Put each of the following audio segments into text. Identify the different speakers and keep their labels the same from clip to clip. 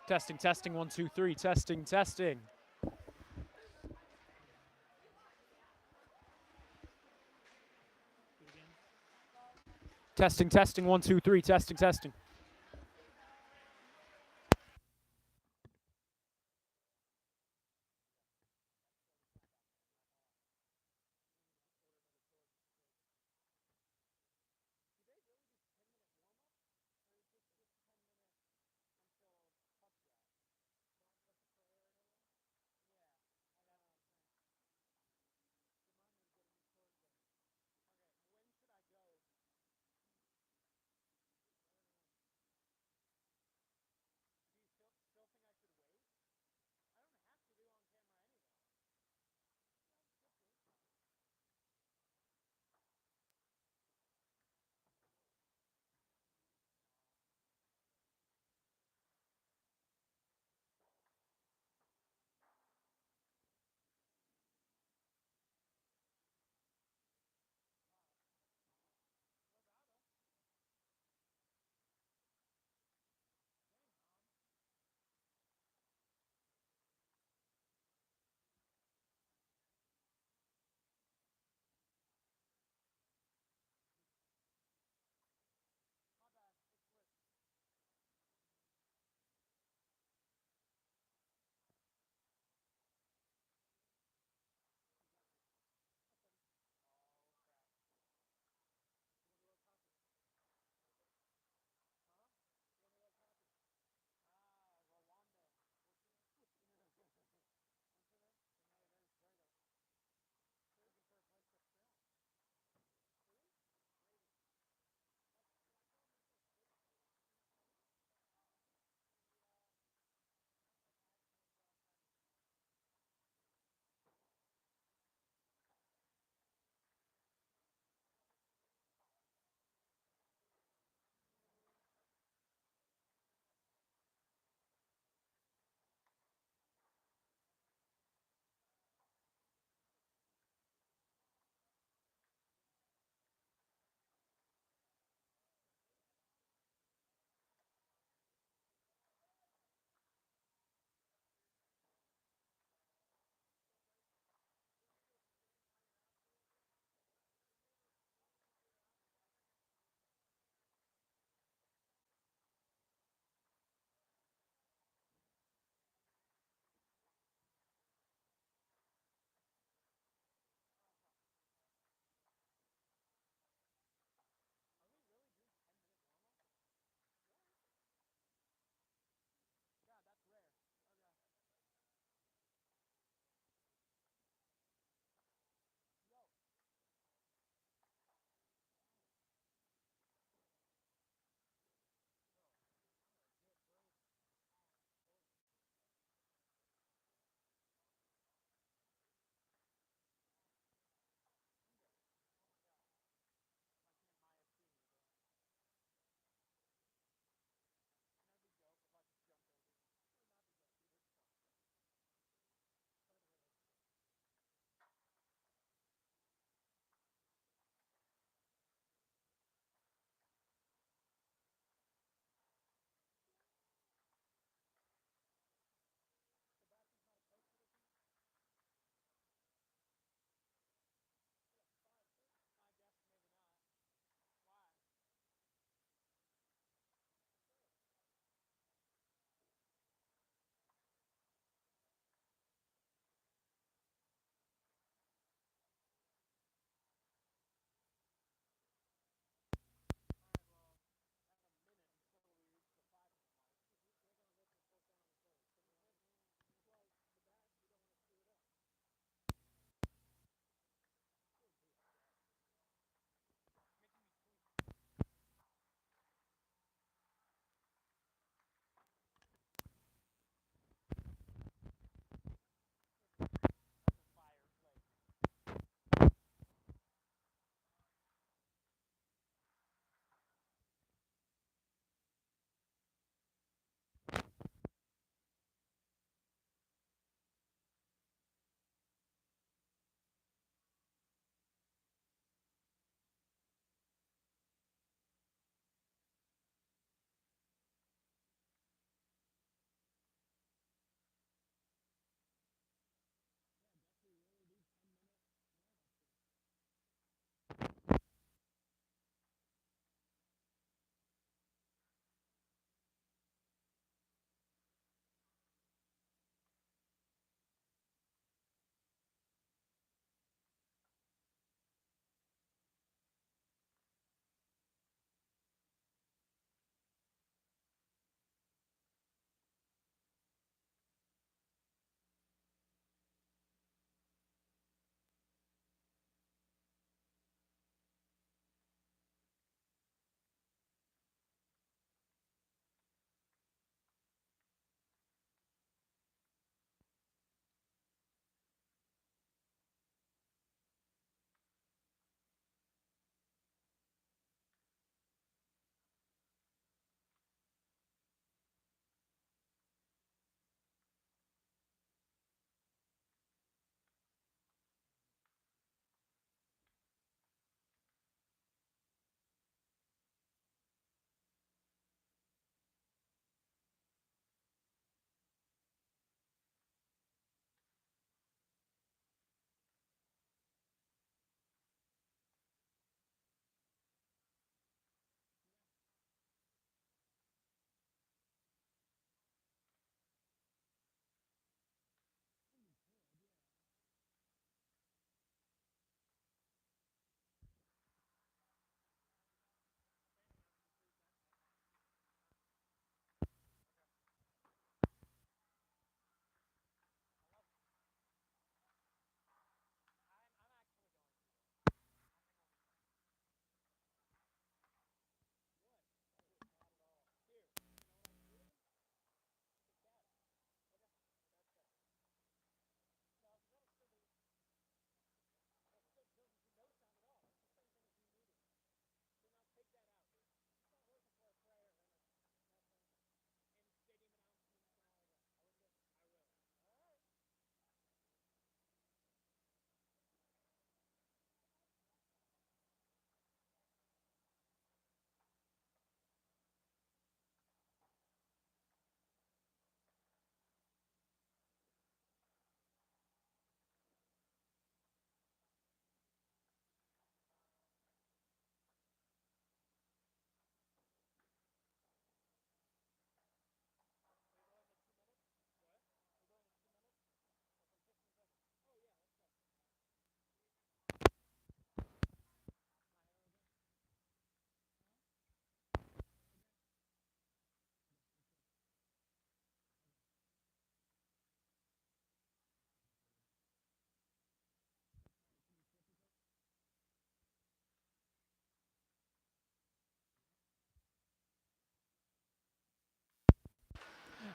Speaker 1: Testing, testing, 1, 2, 3, testing, testing. Testing, testing, 1, 2, 3, testing, testing.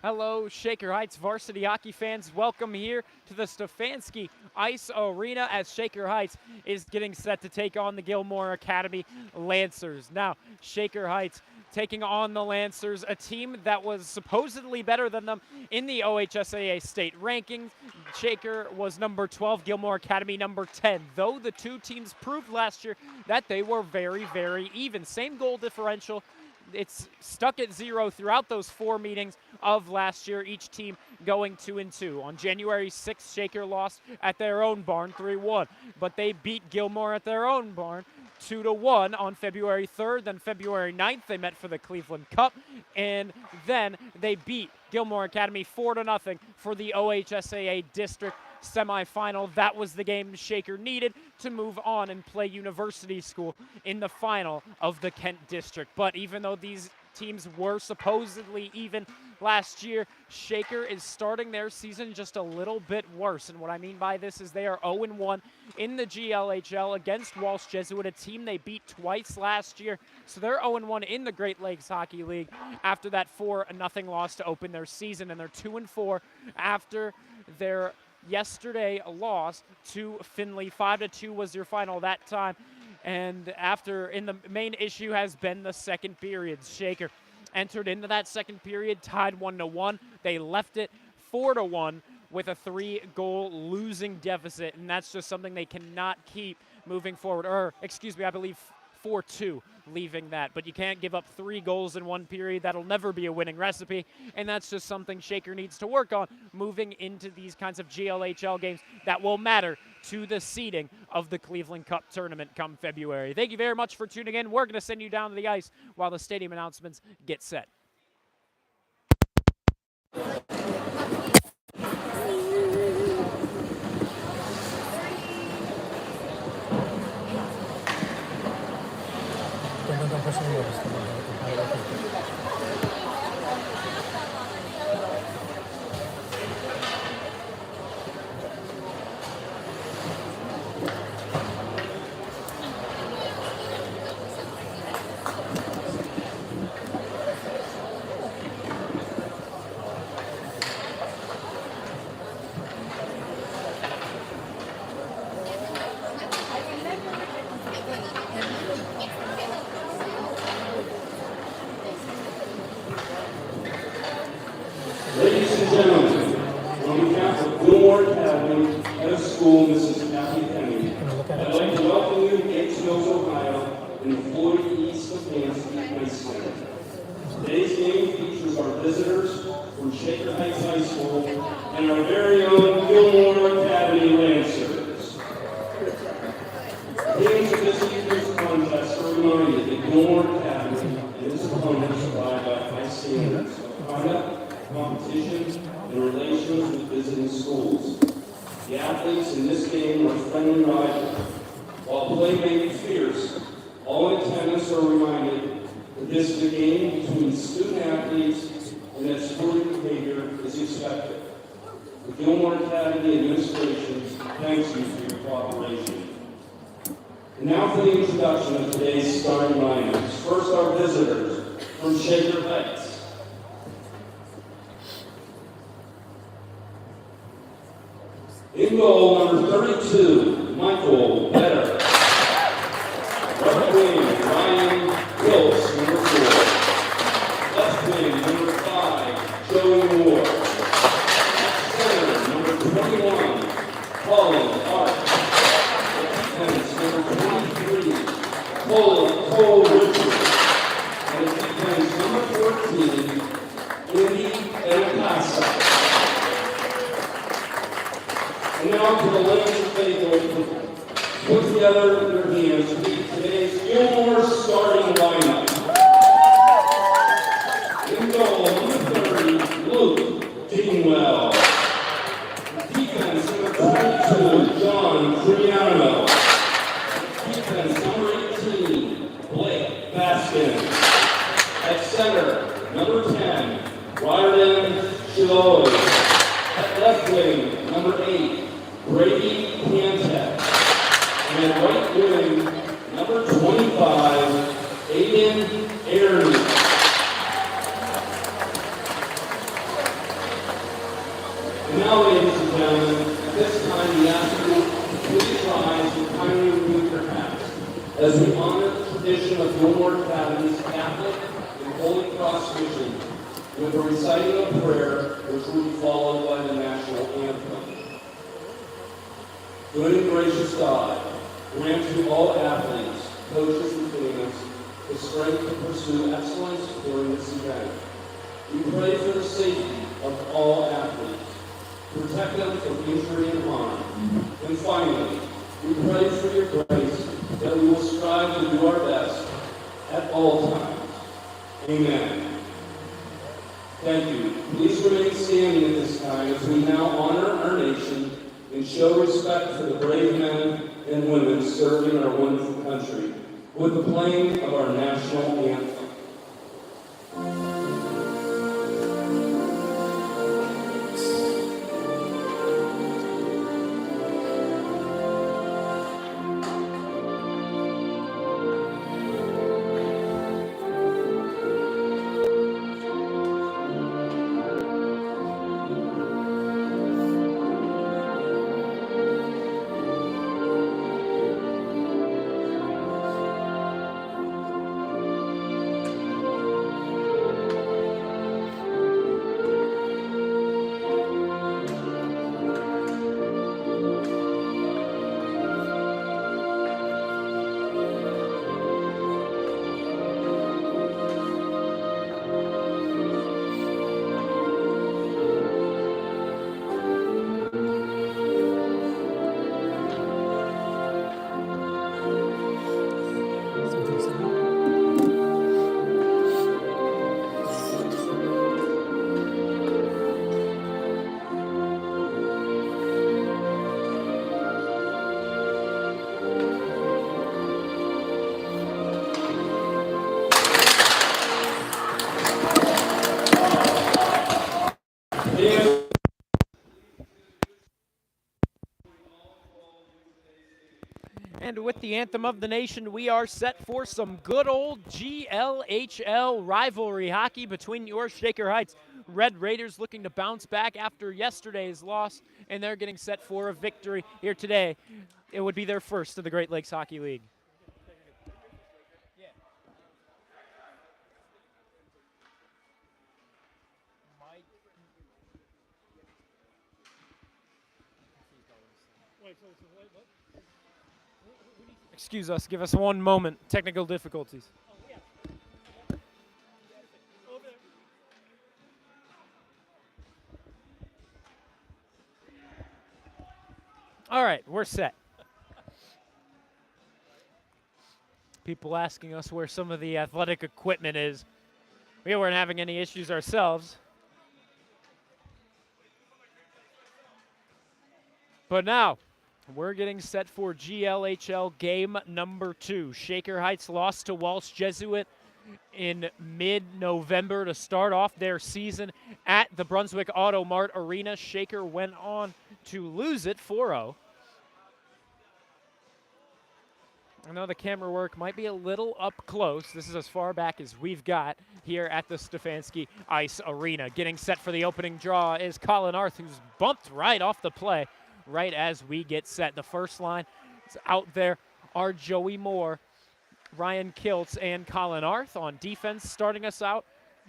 Speaker 1: Hello, Shaker Heights varsity hockey fans. Welcome here to the Stefanski Ice Arena as Shaker Heights is getting set to take on the Gilmour Academy Lancers. Now, Shaker Heights taking on the Lancers, a team that was supposedly better than them in the OHSAA state rankings. Shaker was number 12, Gilmour Academy number 10, though the two teams proved last year that they were very, very even. Same goal differential. It's stuck at 0 throughout those 4 meetings of last year, each team going 2-2. On January 6th, Shaker lost at their own barn 3-1, but they beat Gilmour at their own barn 2-1 on February 3rd. Then February 9th, they met for the Cleveland Cup, and then they beat Gilmour Academy 4-0 for the OHSAA district semifinal. That was the game Shaker needed to move on and play University School in the final of the Kent district. But even though these teams were supposedly even last year, Shaker is starting their season just a little bit worse. And what I mean by this is they are 0-1 in the GLHL against Walsh Jesuit, a team they beat twice last year. So they're 0-1 in the Great Lakes Hockey League after that 4-0 loss to open their season. And they're 2-4 after their yesterday loss to Findlay. 5-2 was your final that time. And the main issue has been the second period. Shaker entered into that second period, tied 1-1. They left it 4-1 with a 3-goal losing deficit, and that's just something they cannot keep moving forward. I believe 4-2 leaving that. But you can't give up 3 goals in one period. That'll never be a winning recipe, and that's just something Shaker needs to work on moving into these kinds of GLHL games that will matter to the seeding of the Cleveland Cup tournament come February. Thank you very much for tuning in. We're going to send you down to the ice while the stadium announcements get set.
Speaker 2: Ladies and gentlemen, on behalf of Gilmour Academy, Head of School, Mrs. Kathy Penny, I'd like to welcome you to Gates Mills, Ohio, in the Floyd East Stefanski Ice Center. Today's game features our visitors from Shaker Heights High School and our very own Gilmour Academy Lancers. The games of this evening's contest are reminded that Gilmour Academy and its opponents abide by high standards of conduct, competition, and relations with visiting schools. The athletes in this game are friendly rivals. While play may be fierce, all in attendance are reminded that this is a game between student athletes and that sporting behavior is expected. The Gilmour Academy administration thanks you for your cooperation. And now for the introduction of today's starting lineups. First, our visitors from Shaker Heights. In goal, number 32, Michael Better. Right wing, Ryan Wilkes, number 4. Left wing, number 5, Joey Moore. Center, number 21, Colin Hart. Defense, number 23, Cole Richards. And defense, number 14, Indy Anacasa. And now to the Lancers faithful, put together their hands to meet today's Gilmour starting lineup. In goal, number 30, Luke Dingwell. Defense, number 22, John Triano. Defense, number 18, Blake Baskin. At center, number 10, Ryden Chiloy. At left wing, number 8, Brady Pantek. And at right wing, number 25, Aiden Airney. as we honor the tradition of Gilmour Academy's Catholic and Holy Cross mission with the reciting of prayer, which will be followed by the national anthem. Good and gracious God, grant to all athletes, coaches, and fans the strength to pursue excellence during this event. We pray for the safety of all athletes. Protect them from injury and harm. And finally, we pray for your grace that we will strive to do our best at all times. Amen. Thank you. Please remain standing at this time as we now honor our nation and show respect for the brave men and women serving our wonderful country with the playing of our national anthem.
Speaker 1: And with the anthem of the nation, we are set for some good old GLHL rivalry hockey between your Shaker Heights Red Raiders looking to bounce back after yesterday's loss, and they're getting set for a victory here today. It would be their first of the Great Lakes Hockey League. Excuse us, give us one moment. Technical difficulties. All right, we're set. People asking us where some of the athletic equipment is. We weren't having any issues ourselves. But now, we're getting set for GLHL game number 2. Shaker Heights lost to Walsh Jesuit in mid-November to start off their season at the Brunswick Auto Mart Arena. Shaker went on to lose it 4-0. I know the camera work might be a little up close. This is as far back as we've got here at the Stefanski Ice Arena. Getting set for the opening draw is Colin Arth, who's bumped right off the play right as we get set. The first line is out there are Joey Moore, Ryan Kiltz, and Colin Arth. On defense, starting us out,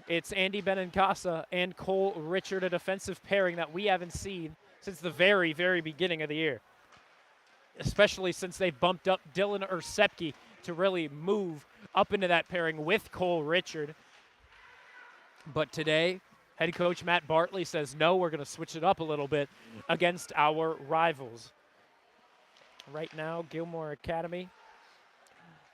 Speaker 1: it's Andy Benincasa and Cole Richard, a defensive pairing that we haven't seen since the very, very beginning of the year, especially since they bumped up Dylan Ursepke to really move up into that pairing with Cole Richard. But today, head coach Matt Bartley says, no, we're going to switch it up a little bit against our rivals. Right now, Gilmour Academy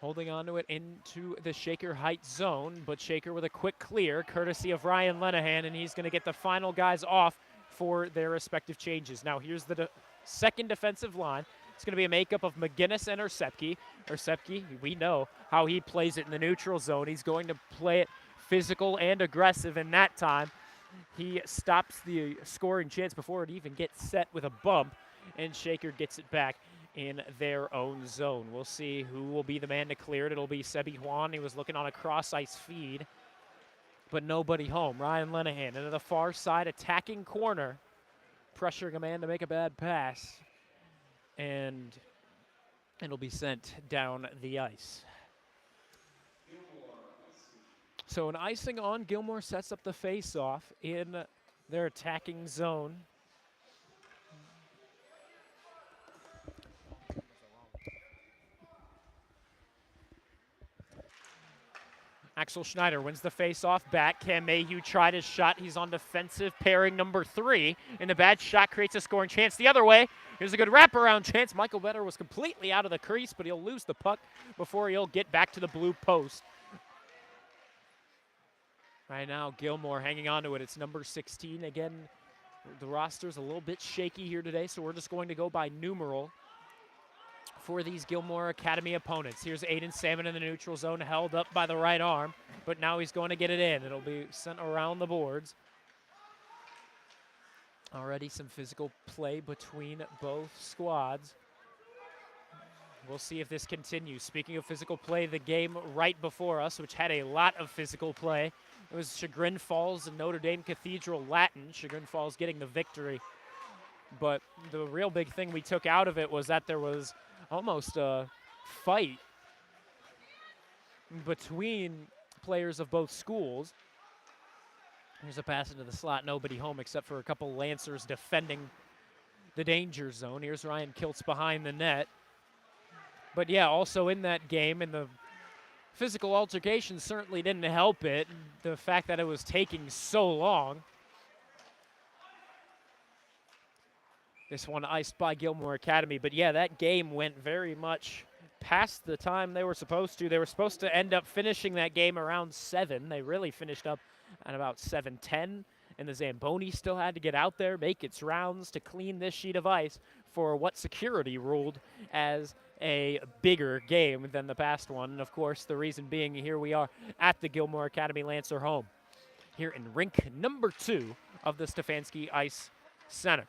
Speaker 1: holding on to it into the Shaker Heights zone, but Shaker with a quick clear, courtesy of Ryan Lenahan, and he's going to get the final guys off for their respective changes. Now, here's the second defensive line. It's going to be a makeup of McGinnis and Ursepke. Ursepke, we know how he plays it in the neutral zone. He's going to play it physical and aggressive, and that time he stops the scoring chance before it even gets set with a bump, and Shaker gets it back in their own zone. We'll see who will be the man to clear it. It'll be Sebi Juan. He was looking on a cross-ice feed, but nobody home. Ryan Lenahan into the far side, attacking corner, pressuring a man to make a bad pass. And It'll be sent down the ice. So an icing on. Gilmour sets up the face-off in their attacking zone. Axel Schneider wins the face-off back. Cam Mayhew tried his shot. He's on defensive pairing number 3. And the bad shot creates a scoring chance the other way. Here's a good wraparound chance. Michael Better was completely out of the crease, but he'll lose the puck before he'll get back to the blue post. Right now, Gilmour hanging on to it. It's number 16. Again, the roster's a little bit shaky here today, so we're just going to go by numeral for these Gilmour Academy opponents. Here's Aiden Salmon in the neutral zone, held up by the right arm, but now he's going to get it in. It'll be sent around the boards. Already some physical play between both squads. We'll see if this continues. Speaking of physical play, the game right before us, which had a lot of physical play, it was Chagrin Falls and Notre Dame Cathedral Latin. Chagrin Falls getting the victory. But the real big thing we took out of it was that there was almost a fight between players of both schools. Here's a pass into the slot. Nobody home except for a couple Lancers defending the danger zone. Here's Ryan Kiltz behind the net. But yeah, also in that game, and the physical altercation certainly didn't help it. The fact that it was taking so long. This one iced by Gilmour Academy. But yeah, that game went very much past the time they were supposed to. They were supposed to end up finishing that game around 7. They really finished up at about 7:10. And the Zamboni still had to get out there, make its rounds to clean this sheet of ice for what security ruled as a bigger game than the past one. And of course, the reason being, here we are at the Gilmour Academy Lancer home, here in rink number 2 of the Stefanski Ice Center.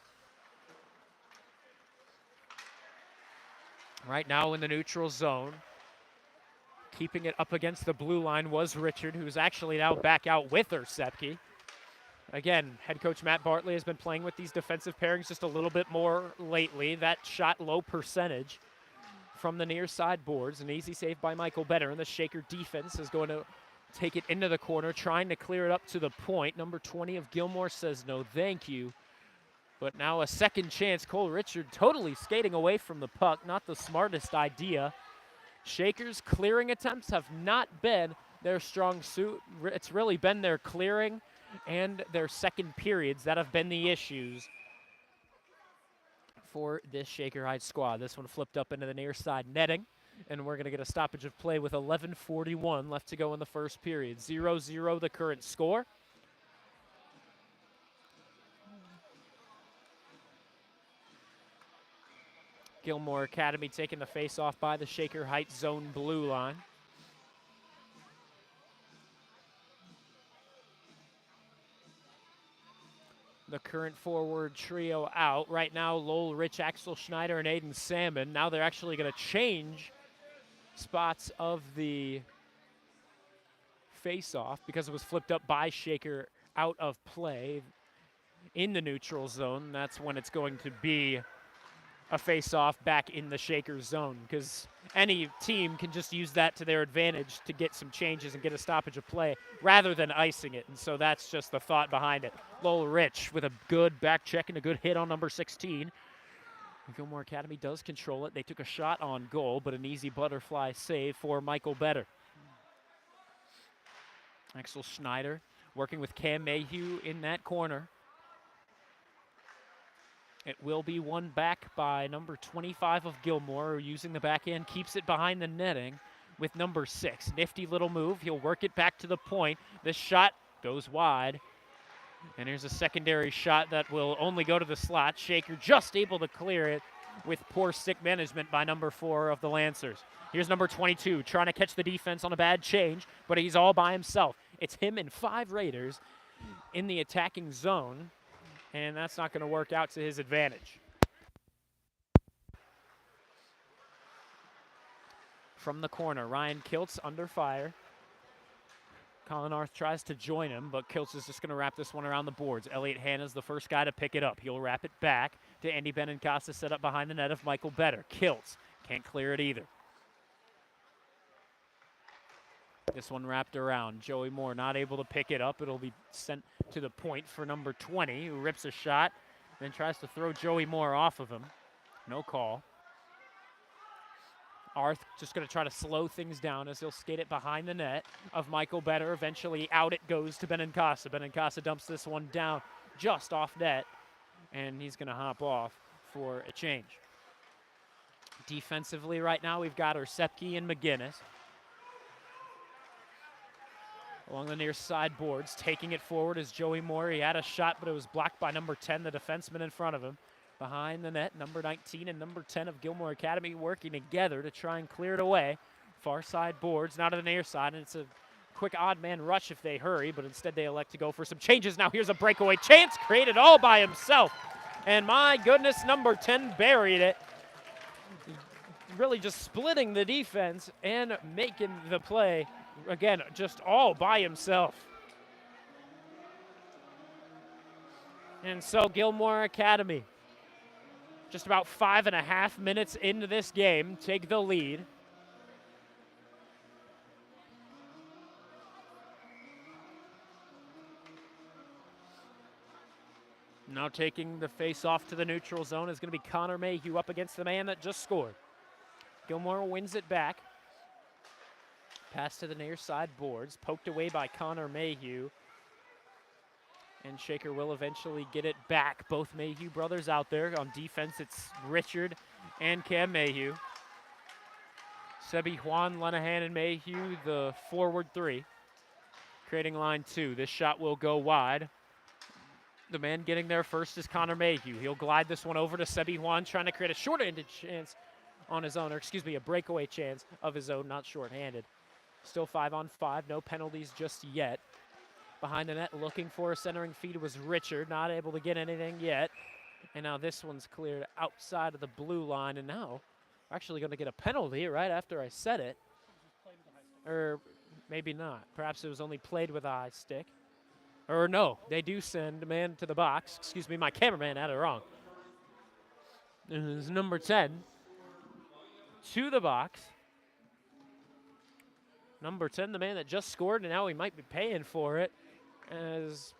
Speaker 1: Right now in the neutral zone, keeping it up against the blue line was Richard, who's actually now back out with Ersepke. Again, head coach Matt Bartley has been playing with these defensive pairings just a little bit more lately. That shot low percentage from the near side boards. An easy save by Michael Better, and the Shaker defense is going to take it into the corner, trying to clear it up to the point. Number 20 of Gilmour says no thank you. But now a second chance. Cole Richard totally skating away from the puck. Not the smartest idea. Shakers' clearing attempts have not been their strong suit. It's really been their clearing and their second periods that have been the issues for this Shaker Heights squad. This one flipped up into the near side netting, and we're going to get a stoppage of play with 11:41 left to go in the first period. 0-0 the current score. Gilmour Academy taking the face-off by the Shaker Heights zone blue line. The current forward trio out. Right now, Lowell Rich, Axel Schneider, and Aiden Salmon. Now they're actually going to change spots of the face-off because it was flipped up by Shaker out of play in the neutral zone. That's when it's going to be a face-off back in the Shaker zone, because any team can just use that to their advantage to get some changes and get a stoppage of play rather than icing it. And so that's just the thought behind it. Lowell Rich with a good back check and a good hit on number 16. Gilmour Academy does control it. They took a shot on goal, but an easy butterfly save for Michael Better. Axel Schneider working with Cam Mayhew in that corner. It will be won back by number 25 of Gilmour, who using the backhand keeps it behind the netting with number 6. Nifty little move. He'll work it back to the point. This shot goes wide. And here's a secondary shot that will only go to the slot. Shaker just able to clear it with poor stick management by number 4 of the Lancers. Here's number 22 trying to catch the defense on a bad change, but he's all by himself. It's him and 5 Raiders in the attacking zone, and that's not going to work out to his advantage. From the corner, Ryan Kiltz under fire. Colin Arth tries to join him, but Kiltz is just going to wrap this one around the boards. Elliot Hanna's the first guy to pick it up. He'll wrap it back to Andy Benincasa, set up behind the net of Michael Better. Kiltz Can't clear it either. This one wrapped around. Joey Moore not able to pick it up. It'll be sent to the point for number 20, who rips a shot, then tries to throw Joey Moore off of him. No call. Arth just going to try to slow things down as he'll skate it behind the net of Michael Better. Eventually out it goes to Benincasa. Benincasa dumps this one down just off net, and he's going to hop off for a change. Defensively right now, we've got Orsepke and McGinnis. Along the near side boards, taking it forward is Joey Moore. He had a shot, but it was blocked by number 10, the defenseman in front of him. Behind the net, number 19 and number 10 of Gilmour Academy working together to try and clear it away. Far side boards, not on the near side, and it's a quick odd man rush if they hurry, but instead they elect to go for some changes. Now here's a breakaway chance, created all by himself. And my goodness, number 10 buried it. Really just splitting the defense and making the play. Again, just all by himself. And so Gilmour Academy, just about 5.5 minutes into this game, take the lead. Now taking the face off to the neutral zone is going to be Connor Mayhew up against the man that just scored. Gilmour wins it back. Pass to the near side boards, poked away by Connor Mayhew. And Shaker will eventually get it back. Both Mayhew brothers out there. On defense, it's Richard and Cam Mayhew. Sebi, Juan, Lenahan, and Mayhew, the forward three, creating line two. This shot will go wide. The man getting there first is Connor Mayhew. He'll glide this one over to Sebi Juan, trying to create a short-handed chance on his own, or excuse me, a breakaway chance of his own, not short-handed. Still 5-on-5, no penalties just yet. Behind the net, looking for a centering feed was Richard, not able to get anything yet. And now this one's cleared outside of the blue line, and now we're actually going to get a penalty right after I said it. Or maybe not. Perhaps it was only played with a high stick. Or no, they do send a man to the box. Excuse me, my cameraman had it wrong. It's number 10 to the box. Number 10, the man that just scored, and now he might be paying for it as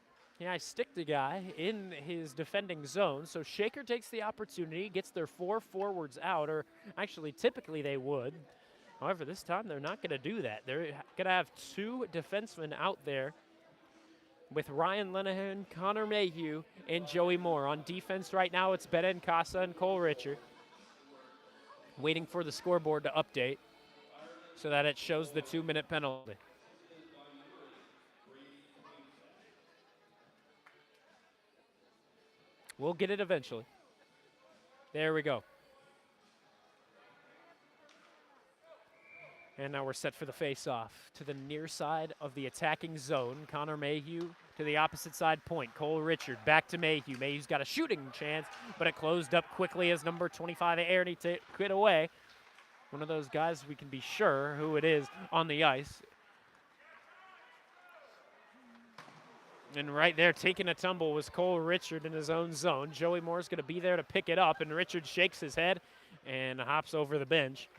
Speaker 1: I stick the guy in his defending zone. So Shaker takes the opportunity, gets their 4 forwards out, or actually typically they would. However, this time they're not going to do that. They're going to have 2 defensemen out there with Ryan Lenahan, Connor Mayhew, and Joey Moore. On defense right now, it's Benincasa and Cole Richard. Waiting for the scoreboard to update so that it shows the 2-minute penalty. We'll get it eventually. There we go. And now we're set for the face-off. To the near side of the attacking zone, Connor Mayhew to the opposite side point. Cole Richard back to Mayhew. Mayhew's got a shooting chance, but it closed up quickly as number 25, Ernie, took it away. One of those guys we can be sure who it is on the ice. And right there, taking a tumble was Cole Richard in his own zone. Joey Moore's going to be there to pick it up, and Richard shakes his head and hops over the bench,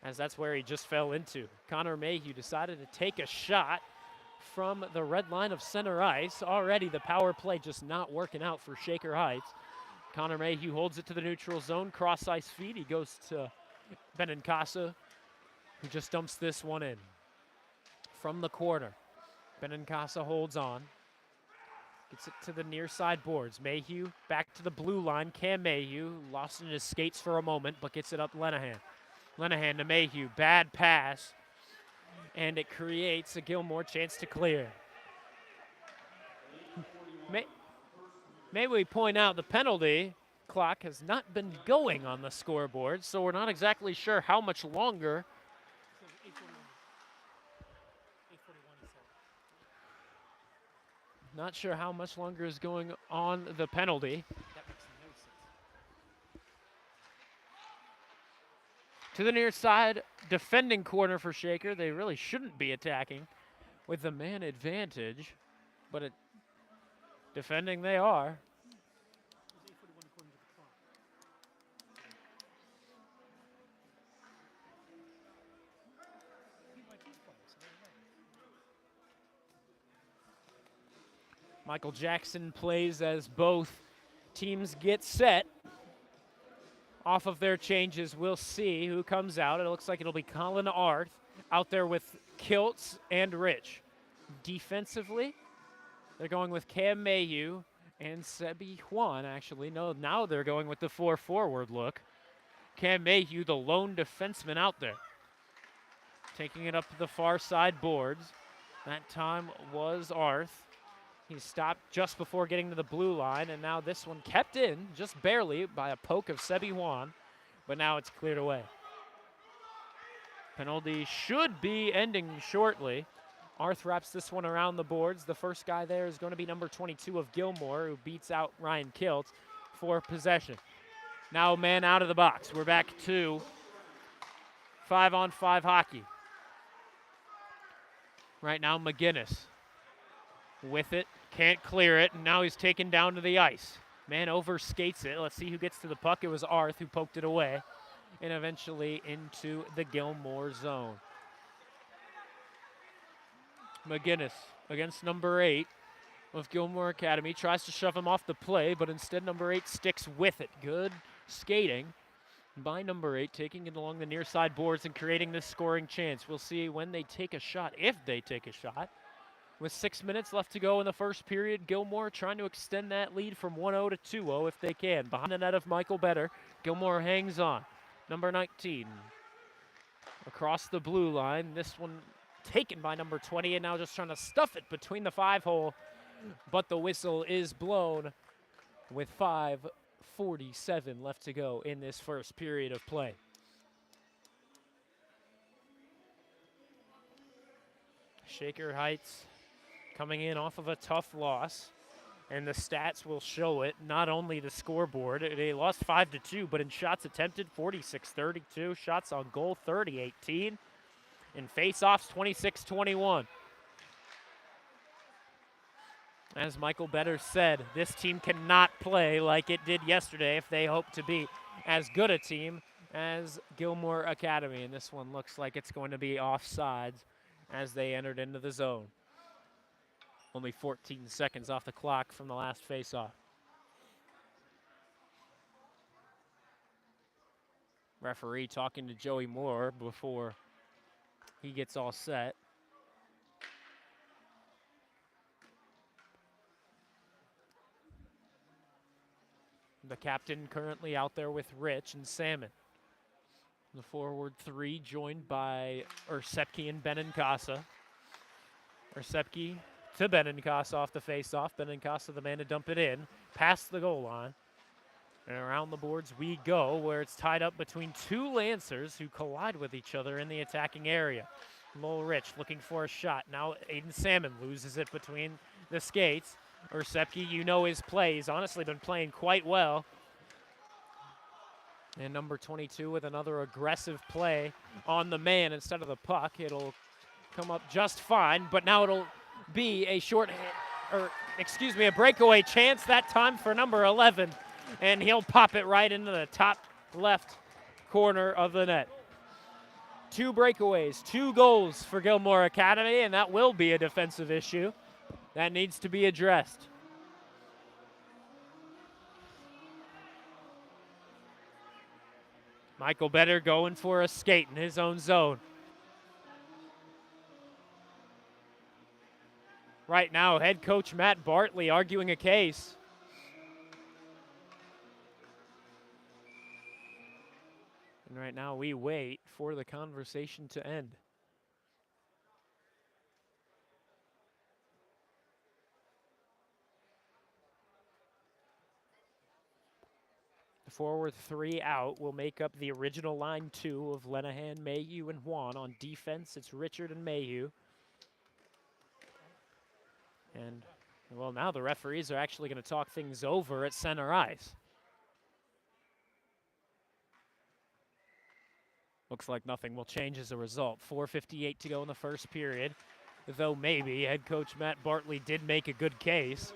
Speaker 1: as that's where he just fell into. Connor Mayhew decided to take a shot from the red line of center ice. Already the power play just not working out for Shaker Heights. Connor Mayhew holds it to the neutral zone, cross ice feed. He goes to Benincasa, who just dumps this one in from the corner. Benincasa holds on. Gets it to the near side boards. Mayhew back to the blue line. Cam Mayhew lost in his skates for a moment, but gets it up Lenahan. Lenahan to Mayhew. Bad pass. And it creates a Gilmour chance to clear. May we point out the penalty clock has not been going on the scoreboard, so we're not exactly sure how much longer. Not sure how much longer is going on the penalty. That makes no sense. To the near side, defending corner for Shaker. They really shouldn't be attacking with the man advantage, but defending they are. Michael Jackson plays as both teams get set. Off of their changes, we'll see who comes out. It looks like it'll be Colin Arth out there with Kiltz and Rich. Defensively, they're going with Cam Mayhew and Sebi Juan, actually. No, now they're going with the 4-forward look. Cam Mayhew, the lone defenseman out there. Taking it up to the far side boards. That time was Arth. He stopped just before getting to the blue line, and now this one kept in, just barely, by a poke of Sebi Juan, but now it's cleared away. Penalty should be ending shortly. Arth wraps this one around the boards. The first guy there is going to be number 22 of Gilmour, who beats out Ryan Kiltz for possession. Now man out of the box. We're back to 5-on-5 hockey. Right now, McGinnis with it, can't clear it, and now he's taken down to the ice. Man overskates it. Let's see who gets to the puck. It was Arth who poked it away, and eventually into the Gilmour zone. McGinnis against number 8 of Gilmour Academy. Tries to shove him off the play, but instead number 8 sticks with it. Good skating by number 8, taking it along the near side boards and creating this scoring chance. We'll see when they take a shot, if they take a shot. With 6 minutes left to go in the first period, Gilmour trying to extend that lead from 1-0 to 2-0 if they can. Behind the net of Michael Better, Gilmour hangs on. Number 19 across the blue line. This one taken by number 20, and now just trying to stuff it between the 5-hole. But the whistle is blown with 5:47 left to go in this first period of play. Shaker Heights coming in off of a tough loss, and the stats will show it, not only the scoreboard. They lost 5-2, but in shots attempted, 46-32. Shots on goal, 30-18. In face-offs, 26-21. As Michael Better said, this team cannot play like it did yesterday if they hope to be as good a team as Gilmour Academy. And this one looks like it's going to be offsides as they entered into the zone. Only 14 seconds off the clock from the last face-off. Referee talking to Joey Moore before he gets all set. The captain currently out there with Rich and Salmon. The forward 3 joined by Ursepke and Benincasa. Ursepke to Benincasa off the face-off. Benincasa the man to dump it in, past the goal line. And around the boards we go, where it's tied up between 2 Lancers who collide with each other in the attacking area. Lowell Rich looking for a shot. Now Aiden Salmon loses it between the skates. Ursepke, you know his play. He's honestly been playing quite well. And number 22 with another aggressive play on the man instead of the puck. It'll come up just fine, but now it'll be a a breakaway chance that time for number 11. And he'll pop it right into the top left corner of the net. 2 breakaways, 2 goals for Gilmour Academy, and that will be a defensive issue that needs to be addressed. Michael Better going for a skate in his own zone. Right now, head coach Matt Bartley arguing a case. And right now we wait for the conversation to end. The forward 3 out will make up the original line 2 of Lenahan, Mayhew, and Juan. On defense, it's Richard and Mayhew. And, well, now the referees are actually going to talk things over at center ice. Looks like nothing will change as a result. 4:58 to go in the first period. Though maybe head coach Matt Bartley did make a good case.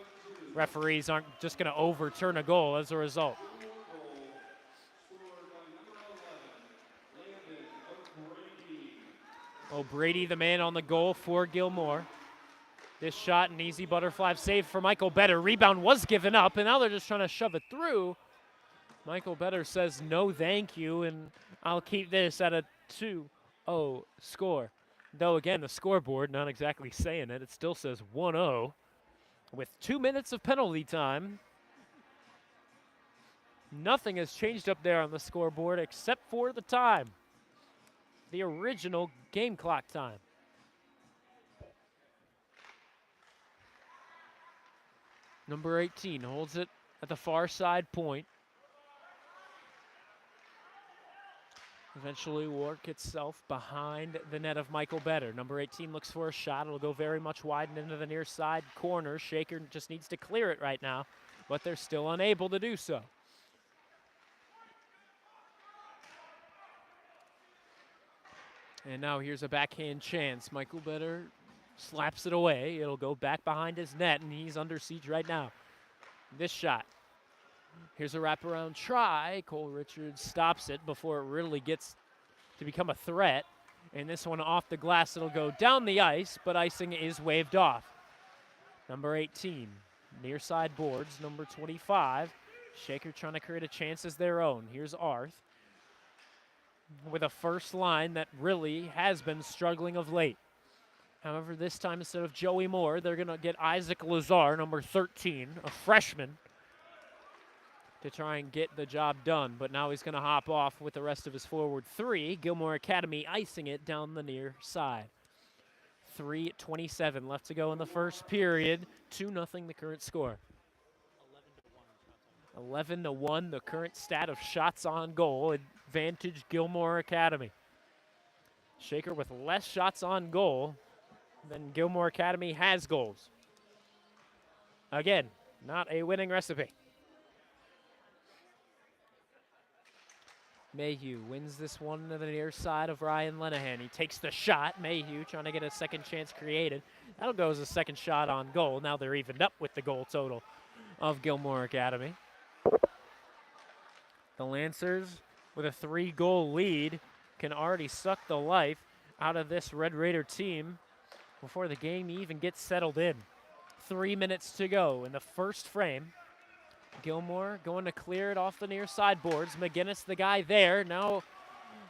Speaker 1: Referees aren't just going to overturn a goal as a result. O'Brady, the man on the goal for Gilmour. This shot, an easy butterfly save for Michael Better. Rebound was given up, and now they're just trying to shove it through. Michael Better says no thank you, and I'll keep this at a 2-0 score. Though again, the scoreboard not exactly saying it. It still says 1-0 with 2 minutes of penalty time. Nothing has changed up there on the scoreboard except for the time. The original game clock time. Number 18 holds it at the far side point. Eventually work itself behind the net of Michael Better. Number 18 looks for a shot. It'll go very much wide and into the near side corner. Shaker just needs to clear it right now, but they're still unable to do so. And now here's a backhand chance. Michael Better slaps it away. It'll go back behind his net, and he's under siege right now. This shot. Here's a wraparound try. Cole Richards stops it before it really gets to become a threat. And this one off the glass, it'll go down the ice, but icing is waved off. Number 18, near side boards. Number 25, Shaker trying to create a chance as their own. Here's Arth with a first line that really has been struggling of late. However, this time instead of Joey Moore, they're going to get Isaac Lazar, number 13, a freshman, to try and get the job done. But now he's going to hop off with the rest of his forward three. Gilmour Academy icing it down the near side. 3:27 left to go in the first period. 2-0 the current score. 11-1 the current stat of shots on goal. Advantage Gilmour Academy. Shaker with less shots on goal than Gilmour Academy has goals. Again, not a winning recipe. Mayhew wins this one to the near side of Ryan Lenahan. He takes the shot. Mayhew trying to get a second chance created. That'll go as a second shot on goal. Now they're evened up with the goal total of Gilmour Academy. The Lancers, with a 3-goal lead, can already suck the life out of this Red Raider team before the game even gets settled in. 3 minutes to go in the first frame. Gilmour going to clear it off the near side boards. McGinnis, the guy there. Now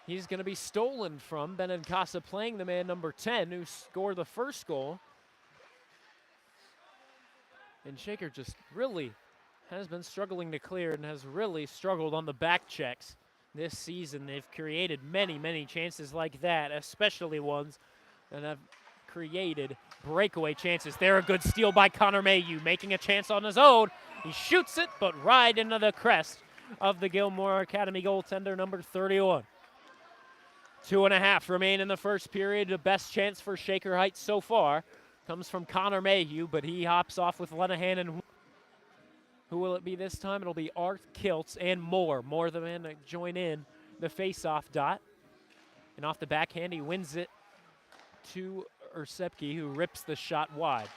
Speaker 1: he's going to be stolen from Benincasa, playing the man number 10, who scored the first goal. And Shaker just really has been struggling to clear and has really struggled on the back checks this season. They've created many, many chances like that, especially ones that have created breakaway chances. There, a good steal by Connor Mayhew, making a chance on his own. He shoots it, but right into the crest of the Gilmour Academy goaltender, number 31. 2.5 remain in the first period. The best chance for Shaker Heights so far comes from Connor Mayhew, but he hops off with Lenahan, and who will it be this time? It'll be Arth, Kiltz, and Moore. Moore, the man to join in the face-off dot. And off the backhand, he wins it to Ursepke, who rips the shot wide.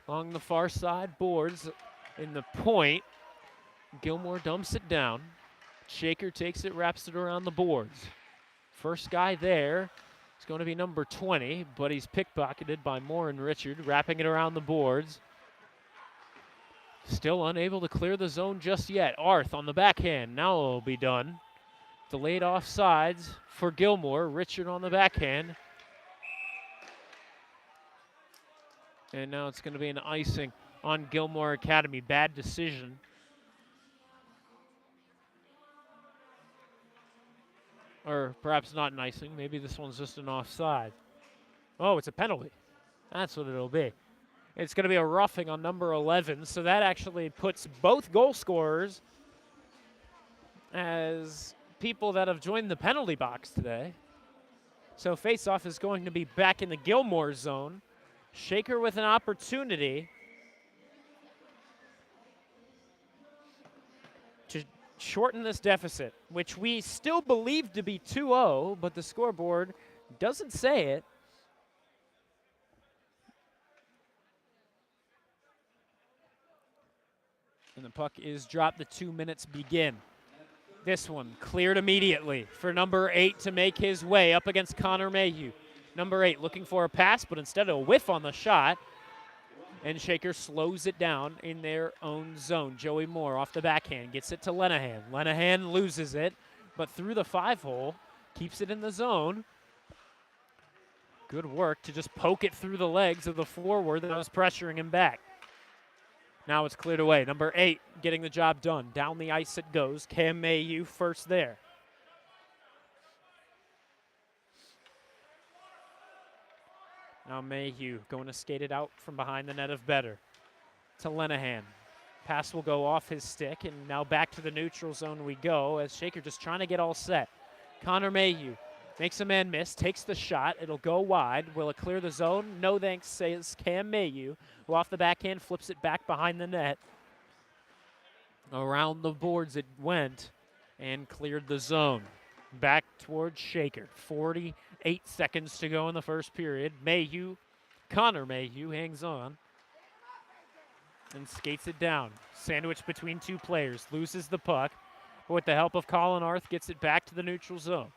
Speaker 1: Along the far side boards in the point, Gilmour dumps it down. Shaker takes it, wraps it around the boards. First guy there is going to be number 20, but he's pickpocketed by Moore and Richard, wrapping it around the boards. Still unable to clear the zone just yet. Arth on the backhand, now it'll be done. Delayed offsides for Gilmour. Richard on the backhand. And now it's going to be an icing on Gilmour Academy. Bad decision. Or perhaps not an icing. Maybe this one's just an offside. Oh, it's a penalty. That's what it'll be. It's going to be a roughing on number 11. So that actually puts both goal scorers as people that have joined the penalty box today. So face-off is going to be back in the Gilmour zone. Shaker with an opportunity to shorten this deficit, which we still believe to be 2-0, but the scoreboard doesn't say it. And the puck is dropped. The 2 minutes begin. This one cleared immediately for number 8 to make his way up against Connor Mayhew. Number 8 looking for a pass, but instead a whiff on the shot. And Shaker slows it down in their own zone. Joey Moore off the backhand, gets it to Lenahan. Lenahan loses it, but through the 5-hole, keeps it in the zone. Good work to just poke it through the legs of the forward that was pressuring him back. Now it's cleared away. Number 8 getting the job done. Down the ice it goes. Cam Mayhew first there. Now Mayhew going to skate it out from behind the net of Better to Lenahan. Pass will go off his stick, and now back to the neutral zone we go as Shaker just trying to get all set. Connor Mayhew makes a man miss, takes the shot. It'll go wide. Will it clear the zone? No thanks, says Cam Mayhew, who off the backhand flips it back behind the net. Around the boards it went and cleared the zone. Back towards Shaker. 48 seconds to go in the first period. Connor Mayhew hangs on and skates it down. Sandwiched between two players. Loses the puck. But with the help of Colin Arth, gets it back to the neutral zone.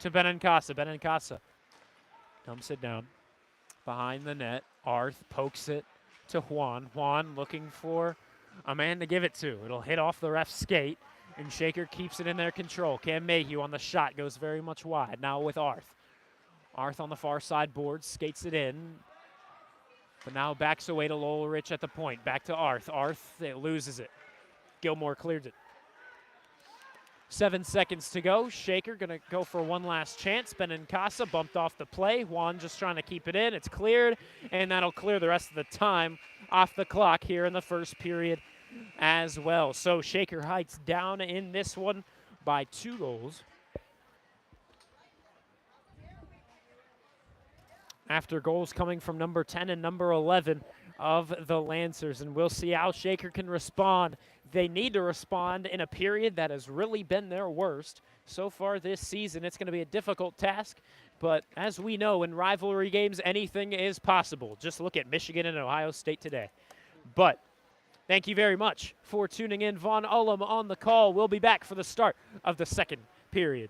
Speaker 1: To Benincasa. Benincasa dumps it down behind the net. Arth pokes it to Juan. Juan looking for a man to give it to. It'll hit off the ref's skate, and Shaker keeps it in their control. Cam Mayhew on the shot goes very much wide. Now with Arth. Arth on the far side board, skates it in, but now backs away to Lolrich at the point. Back to Arth. Arth, it loses it. Gilmour clears it. 7 seconds to go. Shaker going to go for one last chance. Benincasa bumped off the play. Juan just trying to keep it in. It's cleared, and that'll clear the rest of the time off the clock here in the first period as well. So Shaker Heights down in this one by 2 goals. After goals coming from number 10 and number 11 of the Lancers, and we'll see how Shaker can respond. They need to respond in a period that has really been their worst so far this season. It's going to be a difficult task, but as we know, in rivalry games, anything is possible. Just look at Michigan and Ohio State today. But thank you very much for tuning in. Von Ullem on the call. We'll be back for the start of the second period.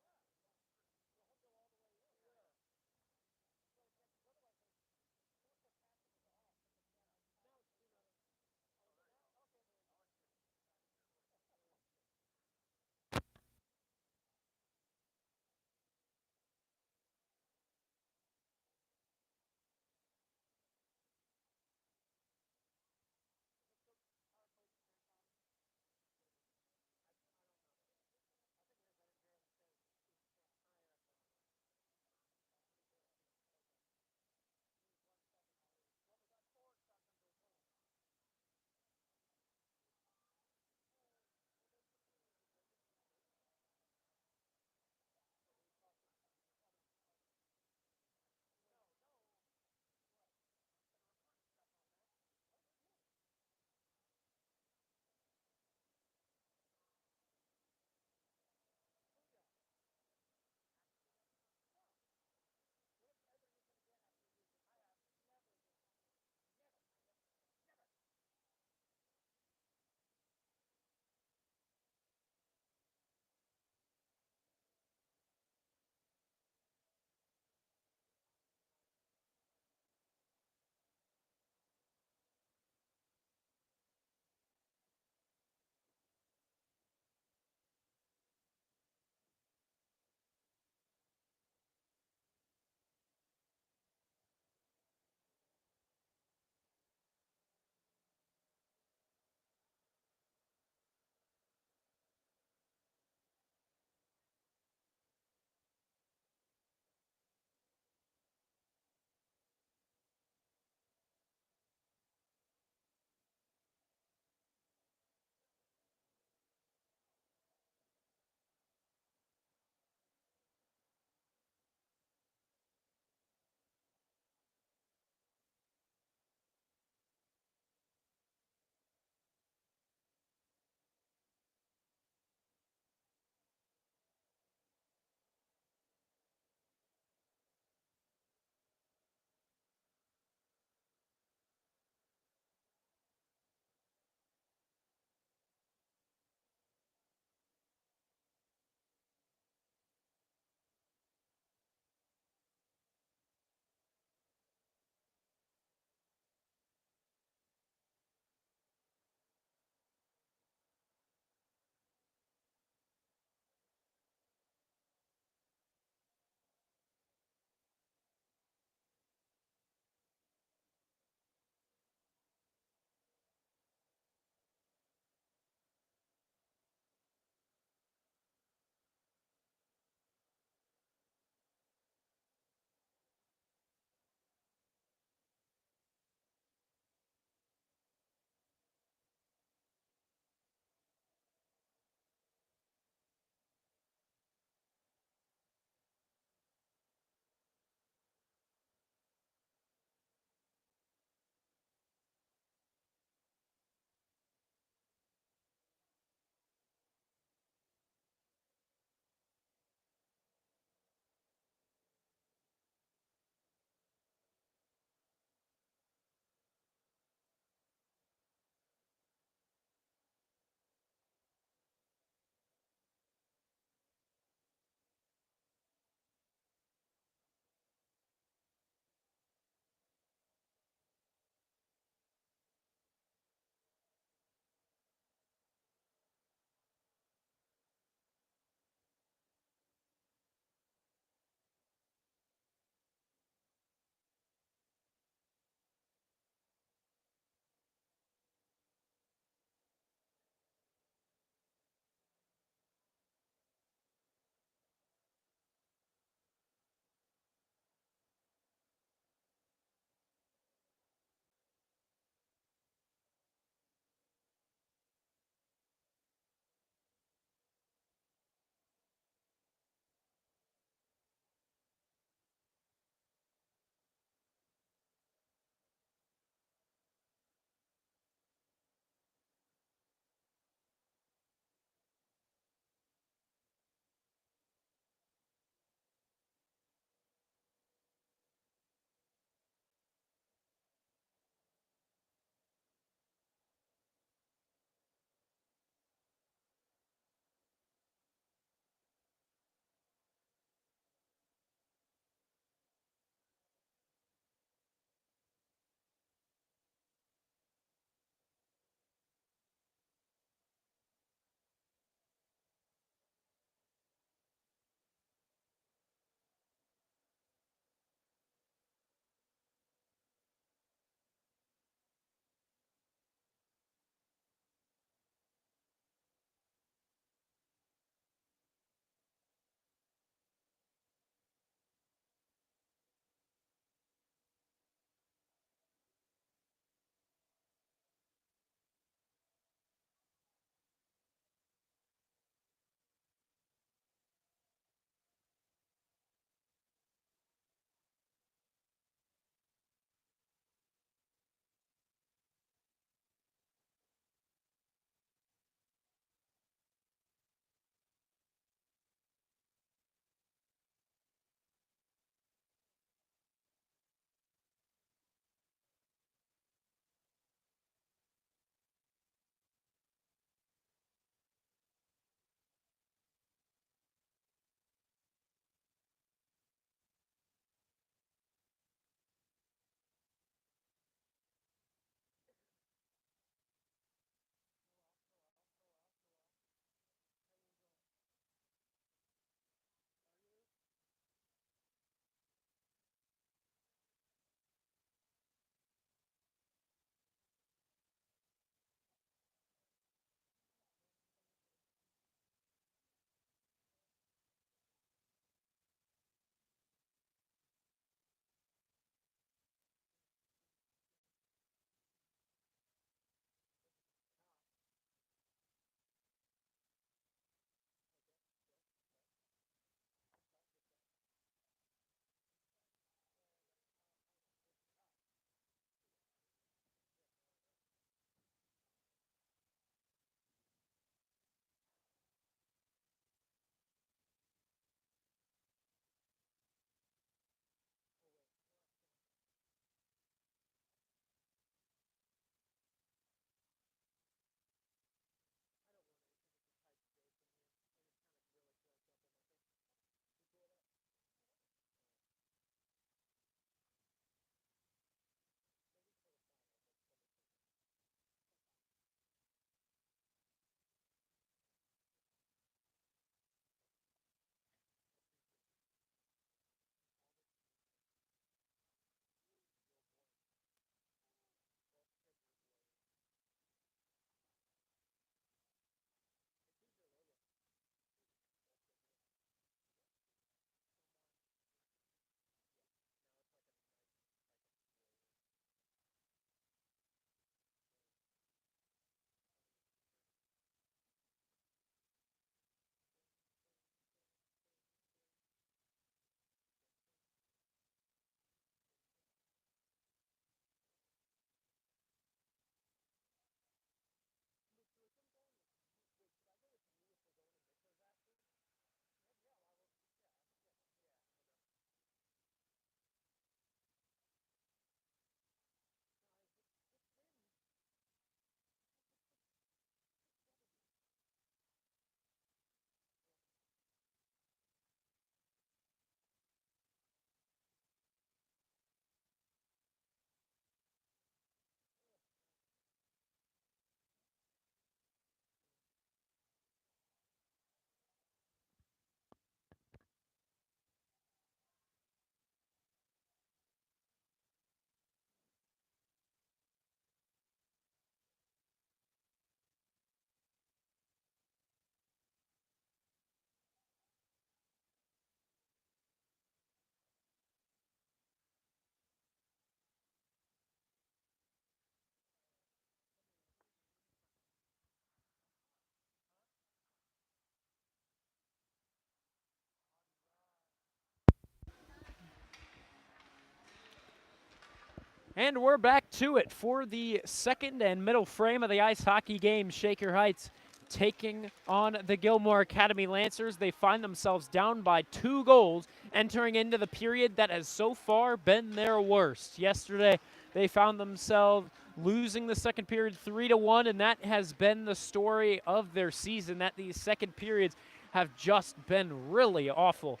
Speaker 1: And we're back to it for the second and middle frame of the ice hockey game. Shaker Heights taking on the Gilmour Academy Lancers. They find themselves down by 2 goals, entering into the period that has so far been their worst. Yesterday, they found themselves losing the second period 3-1, and that has been the story of their season, that these second periods have just been really awful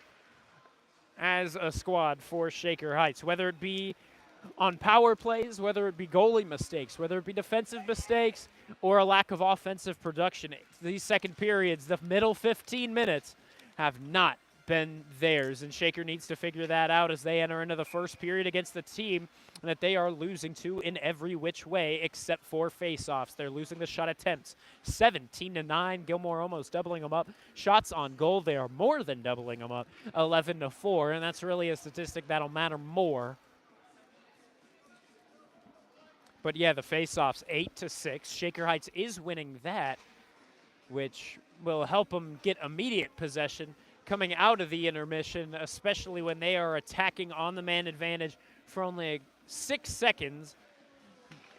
Speaker 1: as a squad for Shaker Heights, whether it be on power plays, whether it be goalie mistakes, whether it be defensive mistakes, or a lack of offensive production. These second periods, the middle 15 minutes, have not been theirs, and Shaker needs to figure that out as they enter into the first period against the team that they are losing to in every which way except for face-offs. They're losing the shot attempts 17-9. Gilmour almost doubling them up. Shots on goal, they are more than doubling them up 11-4, and that's really a statistic that'll matter more. But yeah, the face-offs 8-6. Shaker Heights is winning that, which will help them get immediate possession coming out of the intermission, especially when they are attacking on the man advantage for only 6 seconds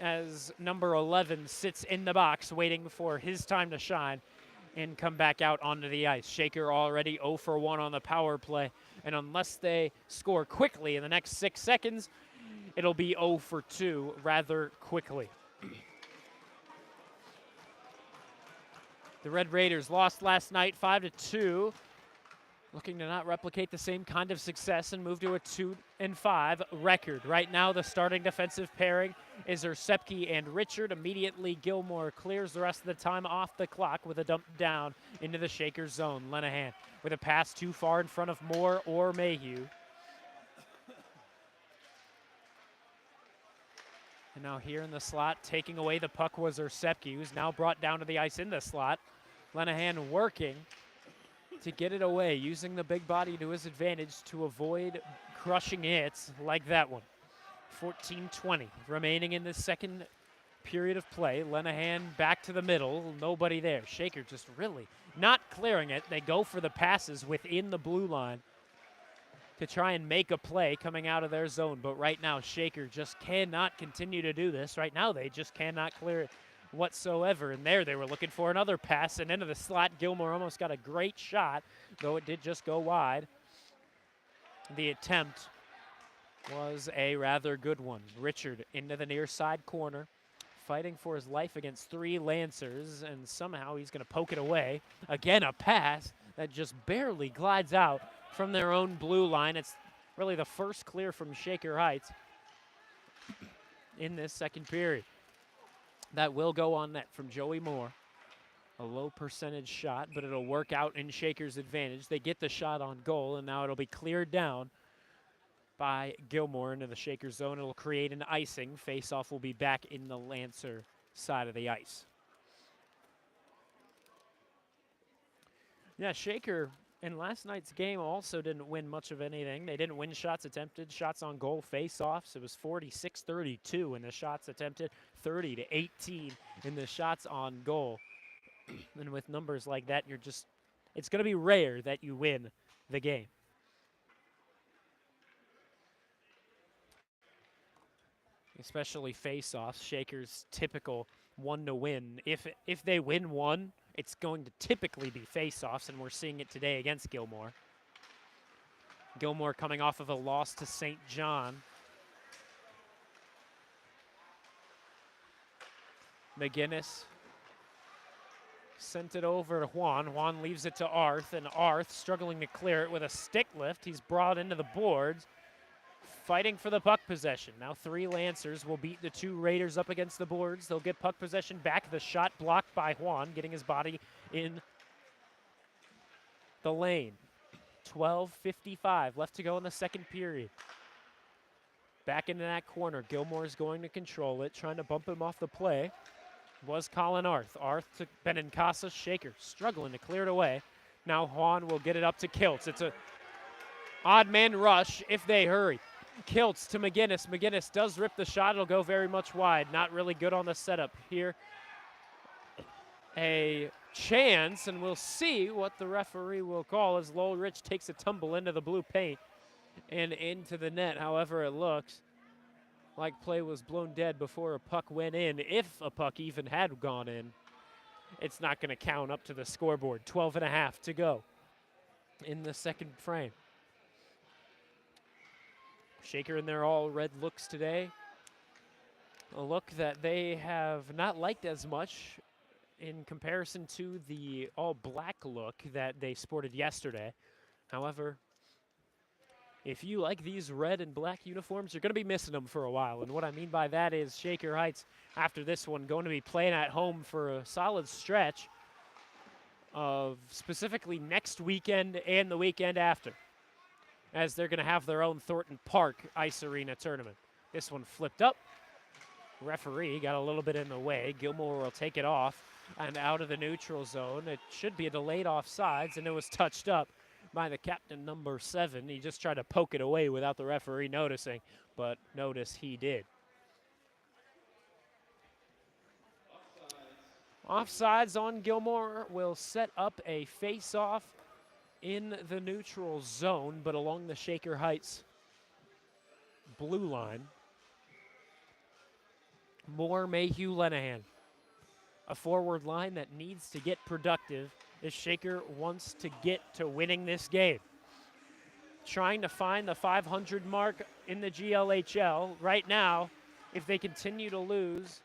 Speaker 1: as number 11 sits in the box waiting for his time to shine and come back out onto the ice. Shaker already 0 for 1 on the power play, and unless they score quickly in the next 6 seconds, it'll be 0 for 2 rather quickly. The Red Raiders lost last night 5-2, looking to not replicate the same kind of success and move to a 2-5 record. Right now, the starting defensive pairing is Ersepke and Richard. Immediately, Gilmour clears the rest of the time off the clock with a dump down into the Shaker zone. Lenahan with a pass too far in front of Moore or Mayhew. And now here in the slot, taking away the puck was Ersepke, who's now brought down to the ice in the slot. Lenahan working to get it away, using the big body to his advantage to avoid crushing hits like that one. 14-20 remaining in the second period of play. Lenahan back to the middle, nobody there. Shaker just really not clearing it. They go for the passes within the blue line to try and make a play coming out of their zone. But right now, Shaker just cannot continue to do this. Right now, they just cannot clear it whatsoever. And there they were looking for another pass and into the slot. Gilmour almost got a great shot, though it did just go wide. The attempt was a rather good one. Richard into the near side corner, fighting for his life against 3 Lancers, and somehow he's going to poke it away. Again, a pass that just barely glides out from their own blue line. It's really the first clear from Shaker Heights in this second period. That will go on net from Joey Moore. A low percentage shot, but it'll work out in Shaker's advantage. They get the shot on goal, and now it'll be cleared down by Gilmour into the Shaker zone. It'll create an icing. Face-off will be back in the Lancer side of the ice. Yeah, Shaker in last night's game also didn't win much of anything. They didn't win shots attempted, shots on goal, face-offs. It was 46-32 in the shots attempted, 30-18 in the shots on goal. And with numbers like that, it's going to be rare that you win the game. Especially face-offs. Shaker's typical one to win. If they win one, it's going to typically be face-offs, and we're seeing it today against Gilmour. Gilmour coming off of a loss to St. John. McGinnis sent it over to Juan. Juan leaves it to Arth, and Arth struggling to clear it with a stick lift. He's brought into the boards, fighting for the puck possession. Now 3 Lancers will beat the 2 Raiders up against the boards. They'll get puck possession back. The shot blocked by Juan, getting his body in the lane. 12:55 left to go in the second period. Back into that corner. Gilmour is going to control it, trying to bump him off the play. Was Colin Arth. Arth to Benincasa. Shaker struggling to clear it away. Now Juan will get it up to Kiltz. It's a odd man rush if they hurry. Kiltz to McGinnis. McGinnis does rip the shot. It'll go very much wide. Not really good on the setup here. A chance, and we'll see what the referee will call as Lowell Rich takes a tumble into the blue paint and into the net, however it looks. like play was blown dead before a puck went in, if a puck even had gone in. It's not going to count up to the scoreboard. 12 and a half to go in the second frame. Shaker in their all red looks today. A look that they have not liked as much in comparison to the all black look that they sported yesterday. However, if you like these red and black uniforms, you're going to be missing them for a while. And what I mean by that is Shaker Heights, after this one, going to be playing at home for a solid stretch of specifically next weekend and the weekend after, as they're going to have their own Thornton Park Ice Arena tournament. This one flipped up. Referee got a little bit in the way. Gilmour will take it off and out of the neutral zone. It should be a delayed offsides, and it was touched up by the captain, number 7. He just tried to poke it away without the referee noticing, but notice he did. Offsides on Gilmour will set up a face-off in the neutral zone, but along the Shaker Heights blue line. Moore, Mayhew, Lenahan. A forward line that needs to get productive if Shaker wants to get to winning this game. Trying to find the 500 mark in the GLHL. Right now, if they continue to lose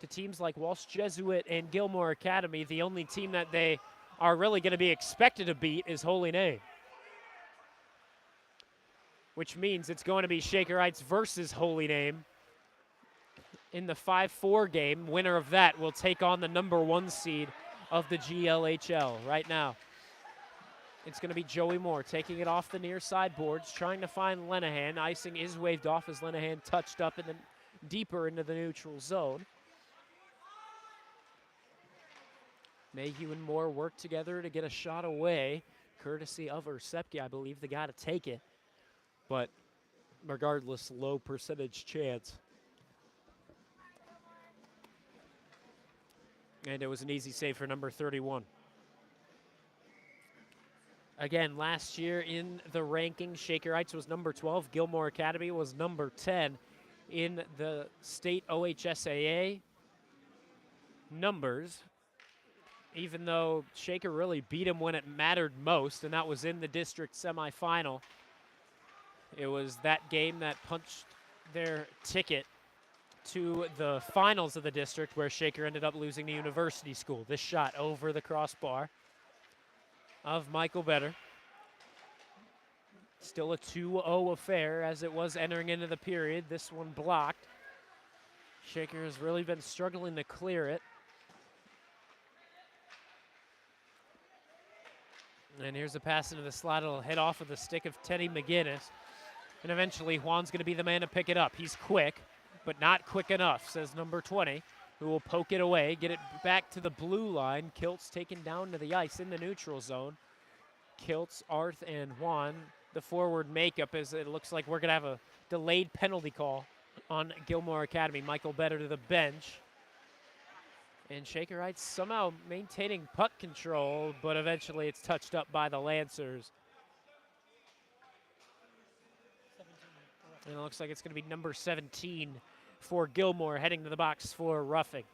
Speaker 1: to teams like Walsh Jesuit and Gilmour Academy, the only team that they are really going to be expected to beat is Holy Name. Which means it's going to be Shaker Heights versus Holy Name in the 5-4 game. Winner of that will take on the number 1 seed of the GLHL. Right now, it's going to be Joey Moore taking it off the near side boards, trying to find Lenahan. Icing is waved off as Lenahan touched up and then deeper into the neutral zone. Mayhew and Moore work together to get a shot away, courtesy of Ersepke, I believe, the guy to take it. But regardless, low percentage chance. And it was an easy save for number 31. Again, last year in the rankings, Shaker Heights was number 12. Gilmour Academy was number 10 in the state OHSAA numbers, even though Shaker really beat him when it mattered most, and that was in the district semifinal. It was that game that punched their ticket to the finals of the district, where Shaker ended up losing to University School. This shot over the crossbar of Michael Better. Still a 2-0 affair as it was entering into the period. This one blocked. Shaker has really been struggling to clear it. And here's a pass into the slot. It'll hit off of the stick of Teddy McGinnis. And eventually Juan's going to be the man to pick it up. He's quick, but not quick enough, says number 20, who will poke it away, get it back to the blue line. Kiltz taken down to the ice in the neutral zone. Kiltz, Arth, and Juan, the forward makeup, as it looks like we're going to have a delayed penalty call on Gilmour Academy. Michael Better to the bench. And Shaker Heights somehow maintaining puck control, but eventually it's touched up by the Lancers. And it looks like it's going to be number 17 for Gilmour heading to the box for roughing.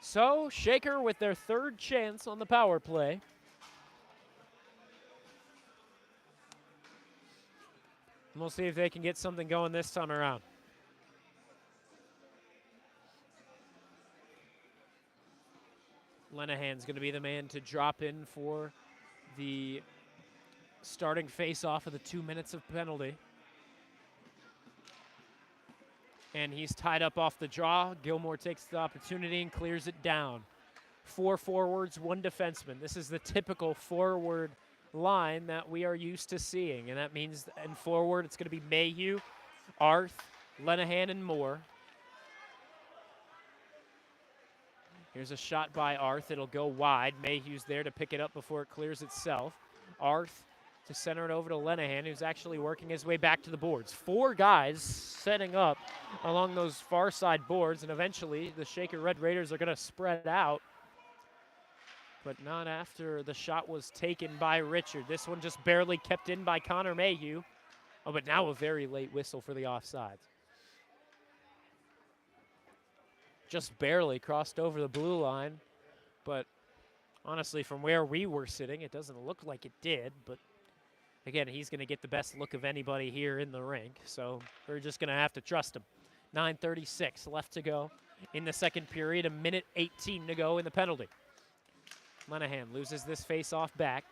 Speaker 1: So Shaker with their third chance on the power play. And we'll see if they can get something going this time around. Lenahan's going to be the man to drop in for the starting face-off of the 2 minutes of penalty. And he's tied up off the draw. Gilmour takes the opportunity and clears it down. 4 forwards, 1 defenseman. This is the typical forward line that we are used to seeing. And that means in forward, it's going to be Mayhew, Arth, Lenahan, and Moore. Here's a shot by Arth. It'll go wide. Mayhew's there to pick it up before it clears itself. Arth to center it over to Lenahan, who's actually working his way back to the boards. 4 guys setting up along those far side boards, and eventually the Shaker Red Raiders are going to spread out, but not after the shot was taken by Richard. This one just barely kept in by Connor Mayhew. Oh, but now a very late whistle for the offsides. Just barely crossed over the blue line, but honestly, from where we were sitting, it doesn't look like it did, but again, he's going to get the best look of anybody here in the rink, so we're just going to have to trust him. 9:36 left to go in the second period, 1:18 to go in the penalty. Lenahan loses this face-off back.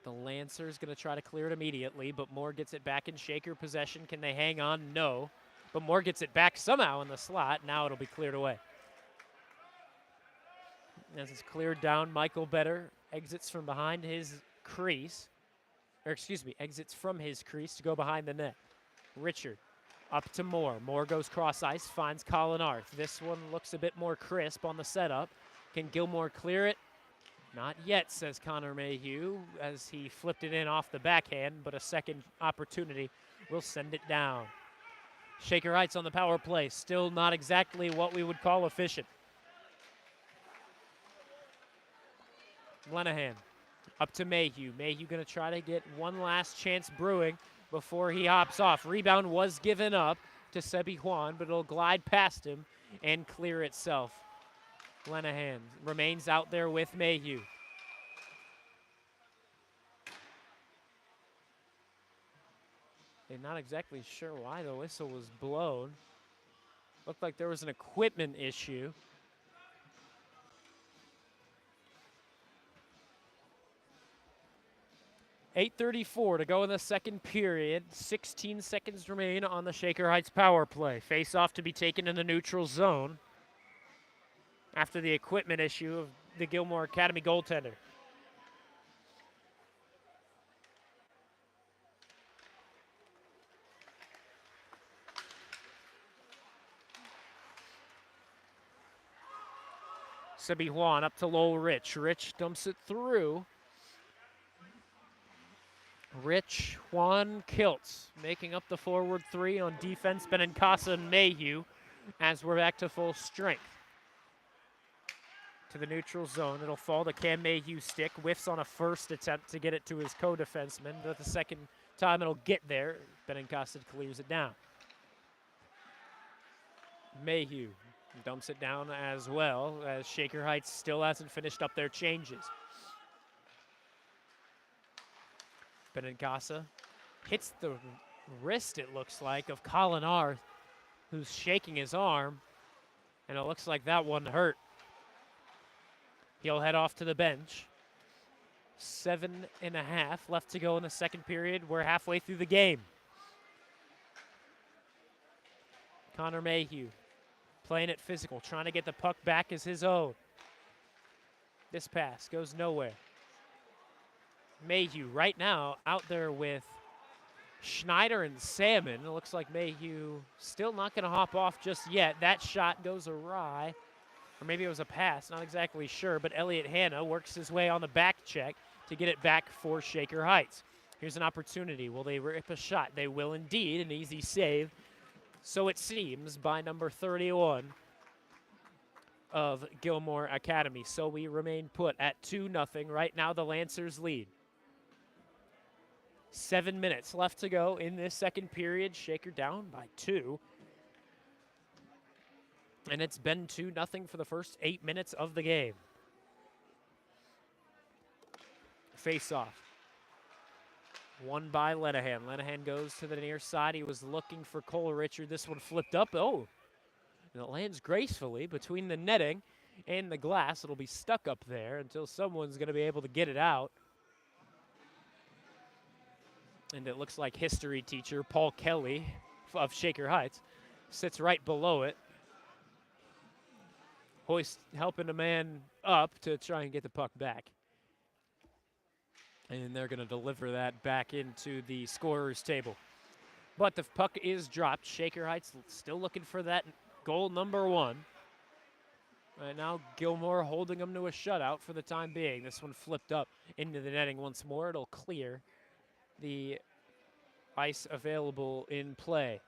Speaker 1: The Lancers going to try to clear it immediately, but Moore gets it back in Shaker possession. Can they hang on? No. But Moore gets it back somehow in the slot. Now it'll be cleared away. As it's cleared down, Michael Better exits from behind his crease. Exits from his crease to go behind the net. Richard up to Moore. Moore goes cross ice, finds Colin Arth. This one looks a bit more crisp on the setup. Can Gilmour clear it? Not yet, says Connor Mayhew, as he flipped it in off the backhand, but a second opportunity will send it down. Shaker Heights on the power play, still not exactly what we would call efficient. Lenahan up to Mayhew. Mayhew going to try to get one last chance brewing before he hops off. Rebound was given up to Sebi Juan, but it'll glide past him and clear itself. Lenahan remains out there with Mayhew. They're not exactly sure why the whistle was blown. Looked like there was an equipment issue. .8:34 to go in the second period. 16 seconds remain on the Shaker Heights power play. Face off to be taken in the neutral zone after the equipment issue of the Gilmour Academy goaltender. Sebi Juan up to Lowell Rich. Rich dumps it through. Rich, Juan, Kiltz making up the forward three on defense. Benincasa and Mayhew as we're back to full strength. To the neutral zone. It'll fall to Cam Mayhew's stick. Whiffs on a first attempt to get it to his co-defenseman, but the second time it'll get there, Benincasa clears it down. Mayhew dumps it down as well, as Shaker Heights still hasn't finished up their changes. Benincasa hits the wrist, it looks like, of Colin Arth, who's shaking his arm, and it looks like that one hurt. He'll head off to the bench. 7.5 left to go in the second period. We're halfway through the game. Connor Mayhew playing it physical, trying to get the puck back as his own. This pass goes nowhere. Mayhew right now out there with Schneider and Salmon. It looks like Mayhew still not going to hop off just yet. That shot goes awry. Or maybe it was a pass, not exactly sure, but Elliot Hanna works his way on the back check to get it back for Shaker Heights. Here's an opportunity. Will they rip a shot? They will indeed. An easy save, so it seems, by number 31 of Gilmour Academy. So we remain put at 2-0. Right now the Lancers lead. 7 minutes left to go in this second period. Shaker down by 2. And it's been 2-0 for the first 8 minutes of the game. Face off. Won by Lenahan. Lenahan goes to the near side. He was looking for Cole Richard. This one flipped up. Oh, and it lands gracefully between the netting and the glass. It'll be stuck up there until someone's going to be able to get it out. And it looks like history teacher Paul Kelly of Shaker Heights sits right below it. Hoist helping a man up to try and get the puck back. And they're going to deliver that back into the scorer's table. But the puck is dropped. Shaker Heights still looking for that goal number 1. Right now, Gilmour holding them to a shutout for the time being. This one flipped up into the netting once more. It'll clear the ice available in play.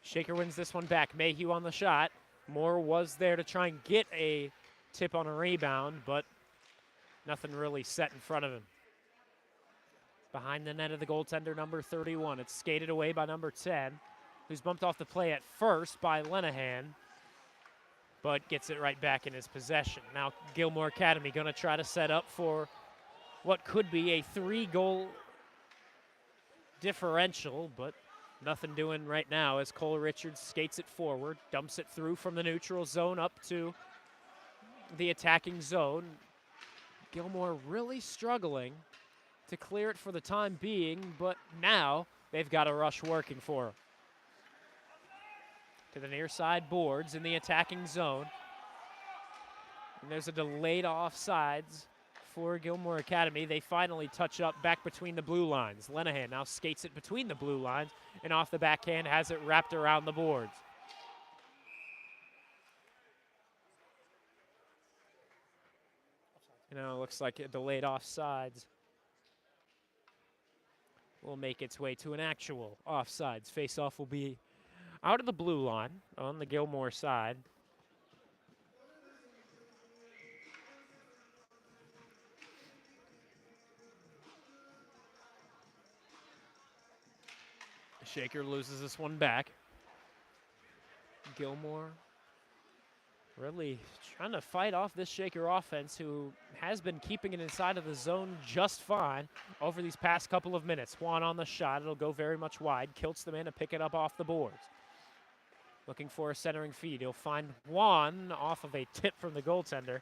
Speaker 1: Shaker wins this one back. Mayhew on the shot. Moore was there to try and get a tip on a rebound, but nothing really set in front of him. Behind the net of the goaltender, number 31. It's skated away by number 10, who's bumped off the play at first by Lenahan, but gets it right back in his possession. Now Gilmour Academy going to try to set up for what could be a 3-goal differential, but nothing doing right now as Cole Richards skates it forward, dumps it through from the neutral zone up to the attacking zone. Gilmour really struggling to clear it for the time being, but now they've got a rush working for him. To the near side boards in the attacking zone. And there's a delayed offsides for Gilmour Academy. They finally touch up back between the blue lines. Lenahan now skates it between the blue lines and off the backhand has it wrapped around the boards. Now it looks like a delayed offsides will make its way to an actual offsides. Face-off will be out of the blue line on the Gilmour side. Shaker loses this one back. Gilmour really trying to fight off this Shaker offense, who has been keeping it inside of the zone just fine over these past couple of minutes. Juan on the shot. It'll go very much wide. Kilts the man to pick it up off the boards. Looking for a centering feed. He'll find Juan off of a tip from the goaltender,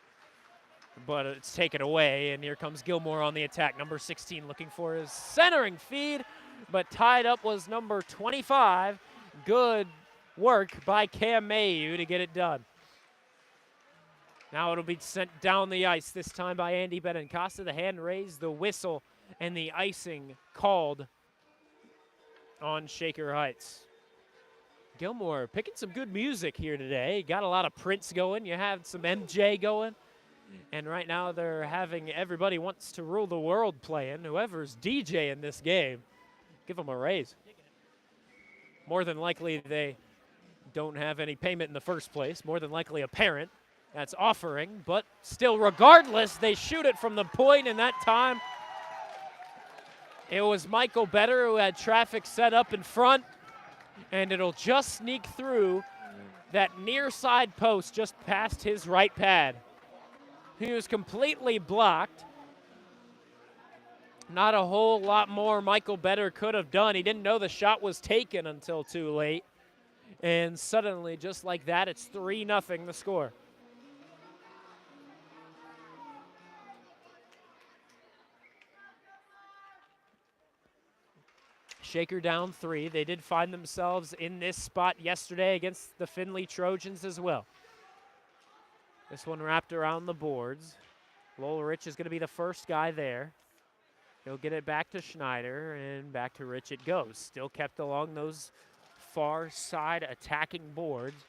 Speaker 1: but it's taken away, and here comes Gilmour on the attack. Number 16 looking for his centering feed, but tied up was number 25. Good work by Cam Mayhew to get it done. Now it'll be sent down the ice, this time by Andy Benincasa. The hand raised, the whistle, and the icing called on Shaker Heights. Gilmour picking some good music here today. Got a lot of Prince going. You have some MJ going. And right now they're having Everybody Wants to Rule the World playing. Whoever's DJ in this game, give them a raise. More than likely they don't have any payment in the first place. More than likely a parent that's offering, but still, regardless, they shoot it from the point, and that time it was Michael Better who had traffic set up in front, and it'll just sneak through that near side post just past his right pad. He was completely blocked. Not a whole lot more Michael Better could have done. He didn't know the shot was taken until too late, and suddenly, just like that, it's 3-0 the score. Shaker down 3. They did find themselves in this spot yesterday against the Findlay Trojans as well. This one wrapped around the boards. Lowell Rich is going to be the first guy there. He'll get it back to Schneider, and back to Rich it goes. Still kept along those far side attacking boards,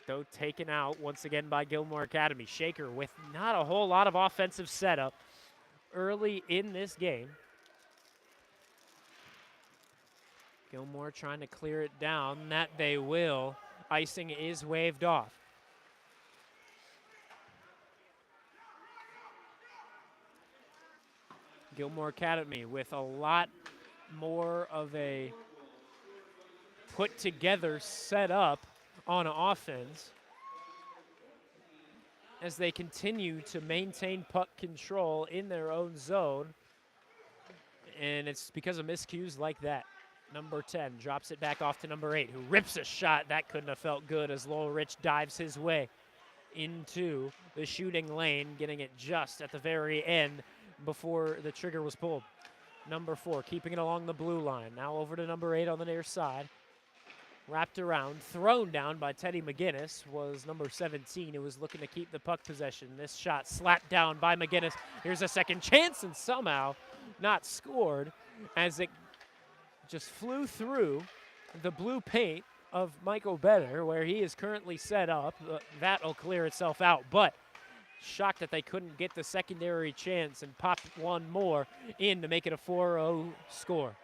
Speaker 1: though taken out once again by Gilmour Academy. Shaker with not a whole lot of offensive setup early in this game. Gilmour trying to clear it down. That they will. Icing is waved off. Gilmour Academy with a lot more of a put together setup on offense as they continue to maintain puck control in their own zone. And it's because of miscues like that. Number 10 drops it back off to number 8, who rips a shot. That couldn't have felt good as Lowell Rich dives his way into the shooting lane, getting it just at the very end before the trigger was pulled. Number 4 keeping it along the blue line. Now over to number 8 on the near side. Wrapped around, thrown down by Teddy McGinnis was number 17, who was looking to keep the puck possession. This shot slapped down by McGinnis. Here's a second chance, and somehow not scored as it just flew through the blue paint of Michael Better, where he is currently set up. That'll clear itself out, but shocked that they couldn't get the secondary chance and pop one more in to make it a 4-0 score.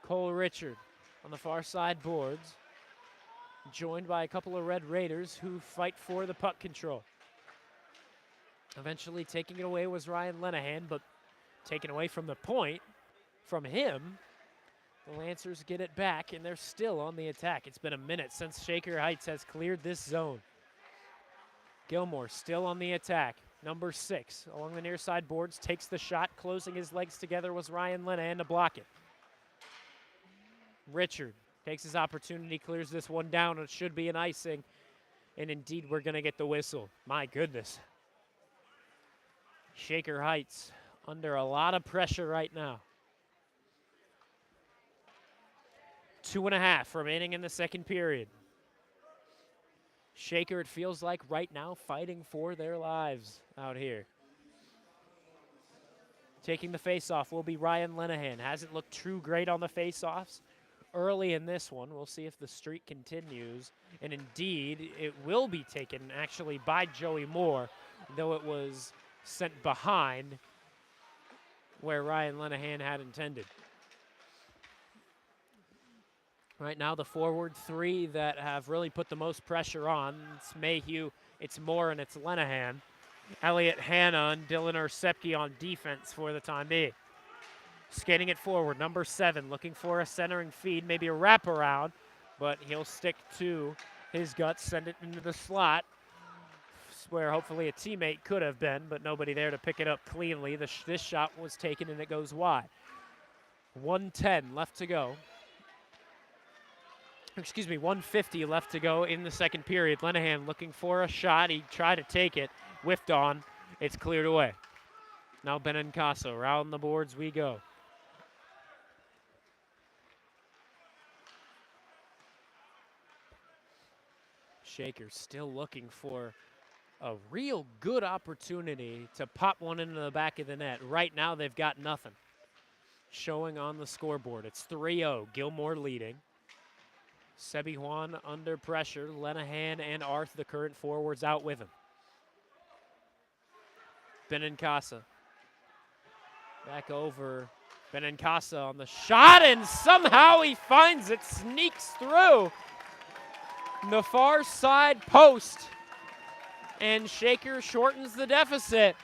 Speaker 1: Cole Richard on the far side boards, joined by a couple of Red Raiders who fight for the puck control. Eventually taking it away was Ryan Lenahan, but taken away from the point from him. The Lancers get it back, and they're still on the attack. It's been a minute since Shaker Heights has cleared this zone. Gilmour still on the attack. Number 6 along the near side boards takes the shot. Closing his legs together was Ryan Lenahan to block it. Richard takes his opportunity, clears this one down. It should be an icing, and indeed we're going to get the whistle. My goodness. Shaker Heights under a lot of pressure right now. 2.5 remaining in the second period. Shaker, it feels like right now, fighting for their lives out here. Taking the faceoff will be Ryan Lenahan. Hasn't looked too great on the faceoffs early in this one. We'll see if the streak continues. And indeed, it will be taken actually by Joey Moore, though it was sent behind where Ryan Lenahan had intended. Right now, the forward 3 that have really put the most pressure on, it's Mayhew, it's Moore, and it's Lenahan. Elliot Hanna and Dylan Ursepke on defense for the time being. Skating it forward, number 7, looking for a centering feed, maybe a wraparound, but he'll stick to his guts, send it into the slot, where hopefully a teammate could have been, but nobody there to pick it up cleanly. This shot was taken, and it goes wide. 1:10 left to go. 1:50 left to go in the second period. Lenahan looking for a shot. He tried to take it, whiffed on. It's cleared away. Now Benincasa, around the boards we go. Shaker still looking for a real good opportunity to pop one into the back of the net. Right now they've got nothing. Showing on the scoreboard, it's 3-0, Gilmour leading. Sebi Juan under pressure. Lenahan and Arth, the current forwards, out with him. Benincasa. Back over. Benincasa on the shot, and somehow he finds it, sneaks through the far side post, and Shaker shortens the deficit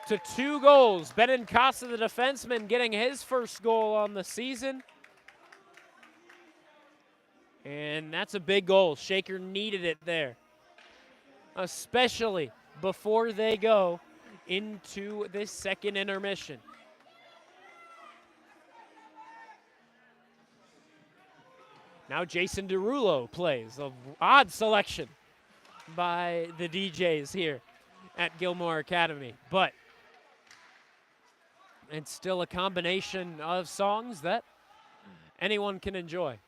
Speaker 1: to 2 goals. Benincasa, the defenseman, getting his first goal on the season. And that's a big goal. Shaker needed it there, especially before they go into this second intermission. Now Jason Derulo plays. An odd selection by the DJs here at Gilmour Academy, but it's still a combination of songs that anyone can enjoy.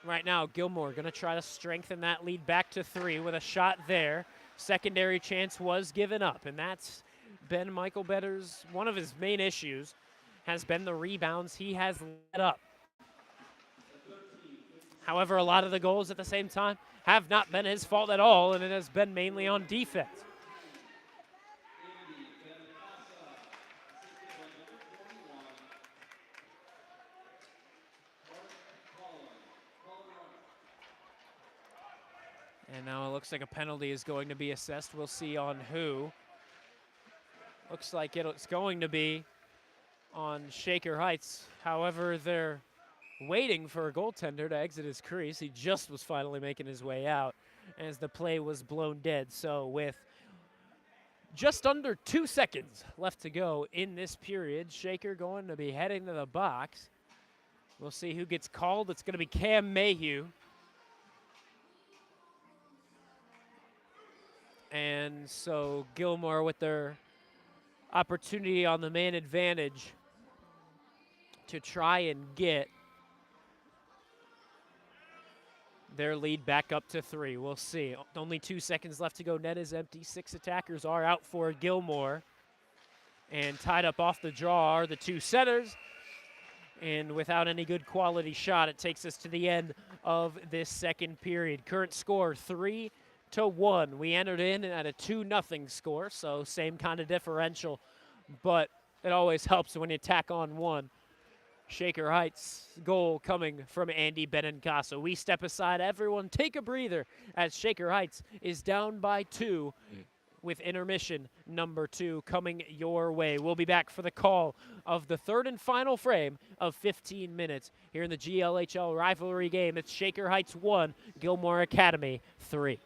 Speaker 1: Right now, Gilmour going to try to strengthen that lead back to 3 with a shot there. Secondary chance was given up, and that's been Michael Better's, one of his main issues has been the rebounds he has let up. However, a lot of the goals at the same time have not been his fault at all, and it has been mainly on defense. And now it looks like a penalty is going to be assessed. We'll see on who. Looks like it's going to be on Shaker Heights. However, they're waiting for a goaltender to exit his crease. He just was finally making his way out as the play was blown dead. So with just under 2 seconds left to go in this period, Shaker going to be heading to the box. We'll see who gets called. It's going to be Cam Mayhew. And so Gilmour with their opportunity on the man advantage to try and get their lead back up to 3. We'll see. Only 2 seconds left to go. Net is empty. 6 attackers are out for Gilmour. And tied up off the draw are the 2 centers. And without any good quality shot, it takes us to the end of this second period. Current score 3 to 1. We entered in at a 2-0 score, so same kind of differential, but it always helps when you tack on 1. Shaker Heights goal coming from Andy Benincasa. We step aside, everyone take a breather as Shaker Heights is down by 2 with intermission number 2 coming your way. We'll be back for the call of the third and final frame of 15 minutes here in the GLHL rivalry game. It's Shaker Heights 1, Gilmour Academy 3.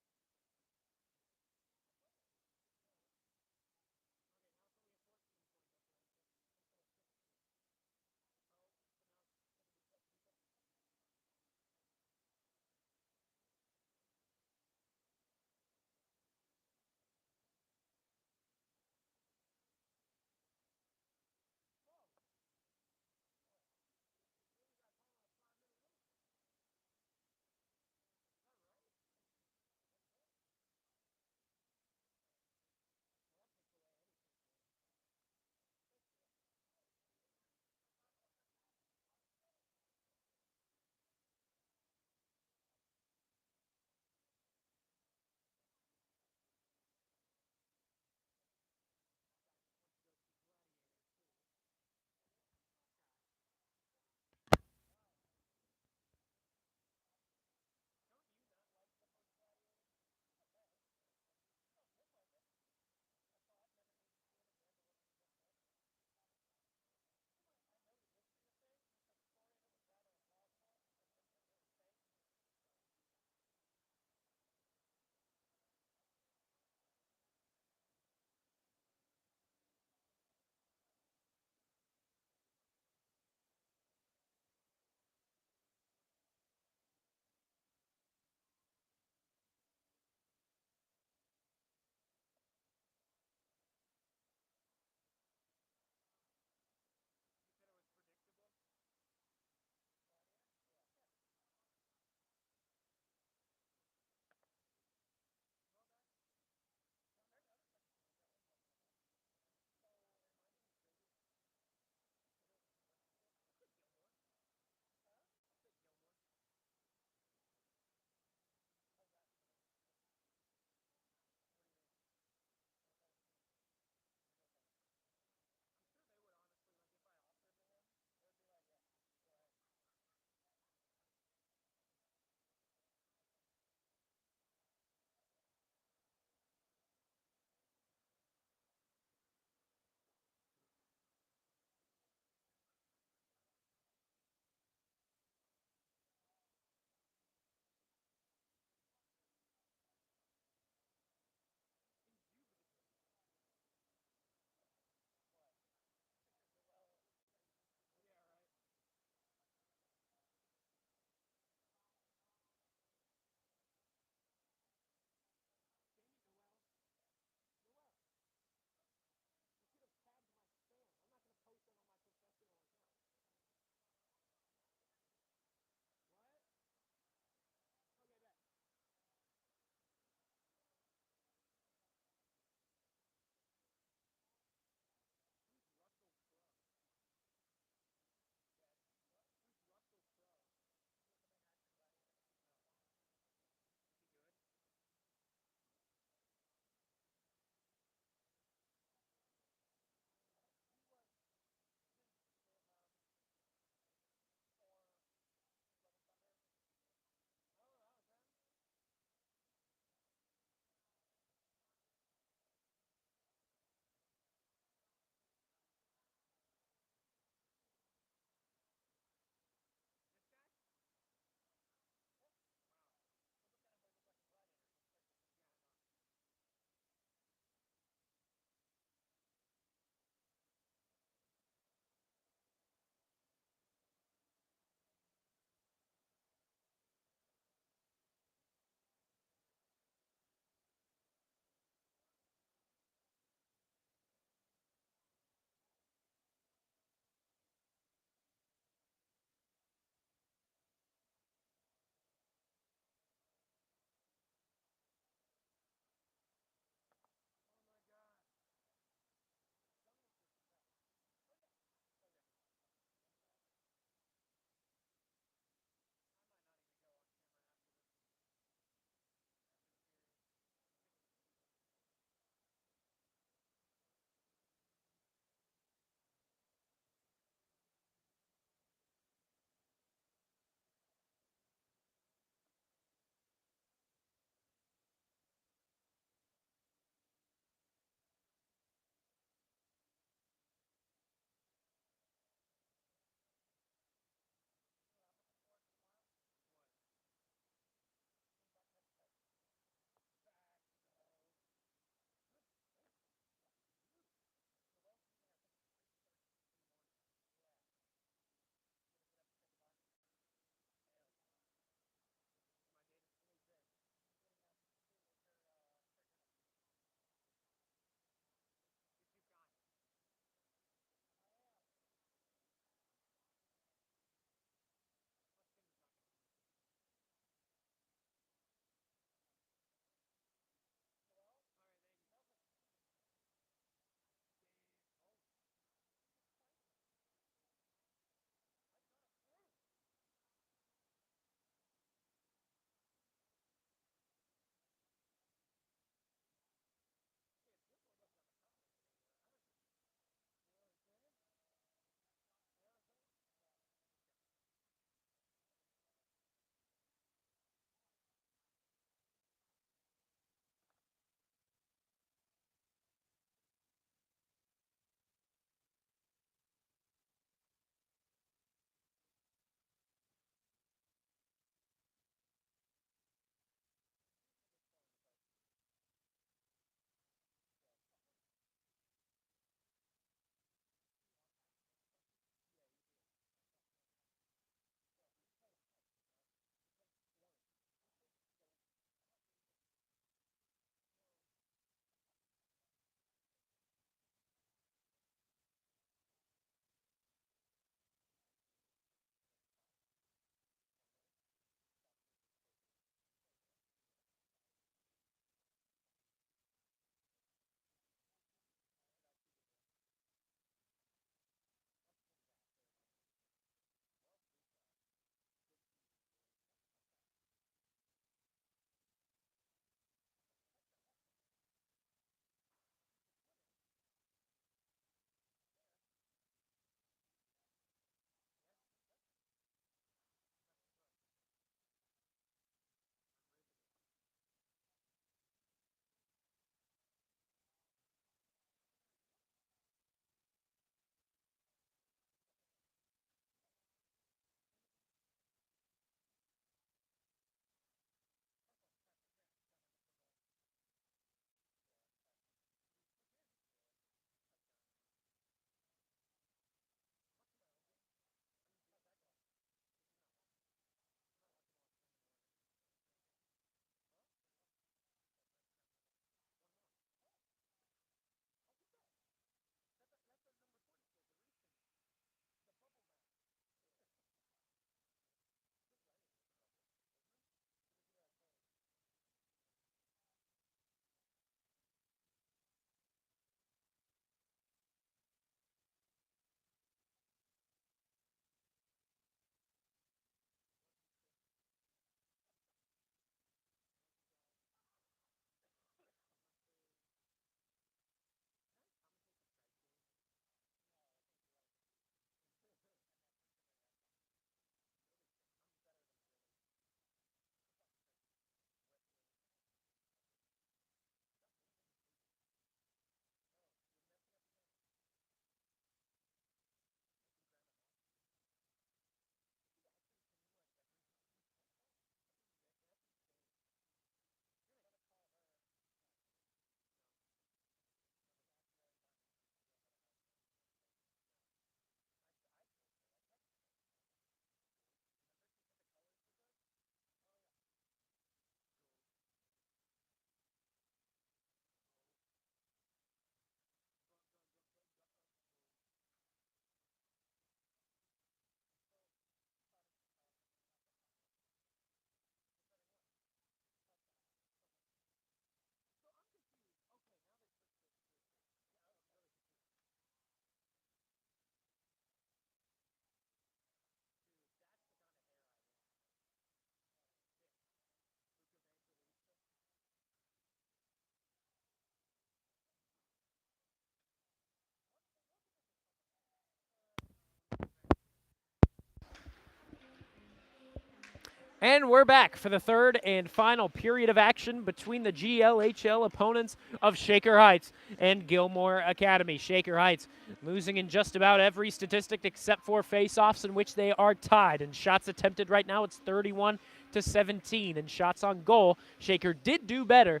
Speaker 1: And we're back for the third and final period of action between the GLHL opponents of Shaker Heights and Gilmour Academy. Shaker Heights losing in just about every statistic except for face-offs, in which they are tied. And shots attempted right now, it's 31-17. And shots on goal, Shaker did do better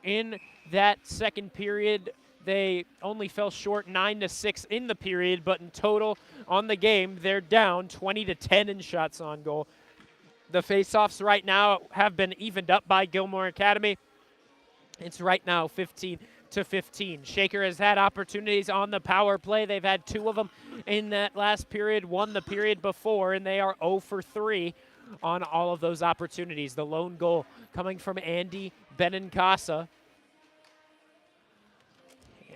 Speaker 1: in that second period. They only fell short 9-6 in the period, but in total on the game, they're down 20-10 in shots on goal. The face-offs right now have been evened up by Gilmour Academy. It's right now 15-15. Shaker has had opportunities on the power play. They've had 2 of them in that last period, 1 the period before, and they are 0 for 3 on all of those opportunities. The lone goal coming from Andy Benincasa.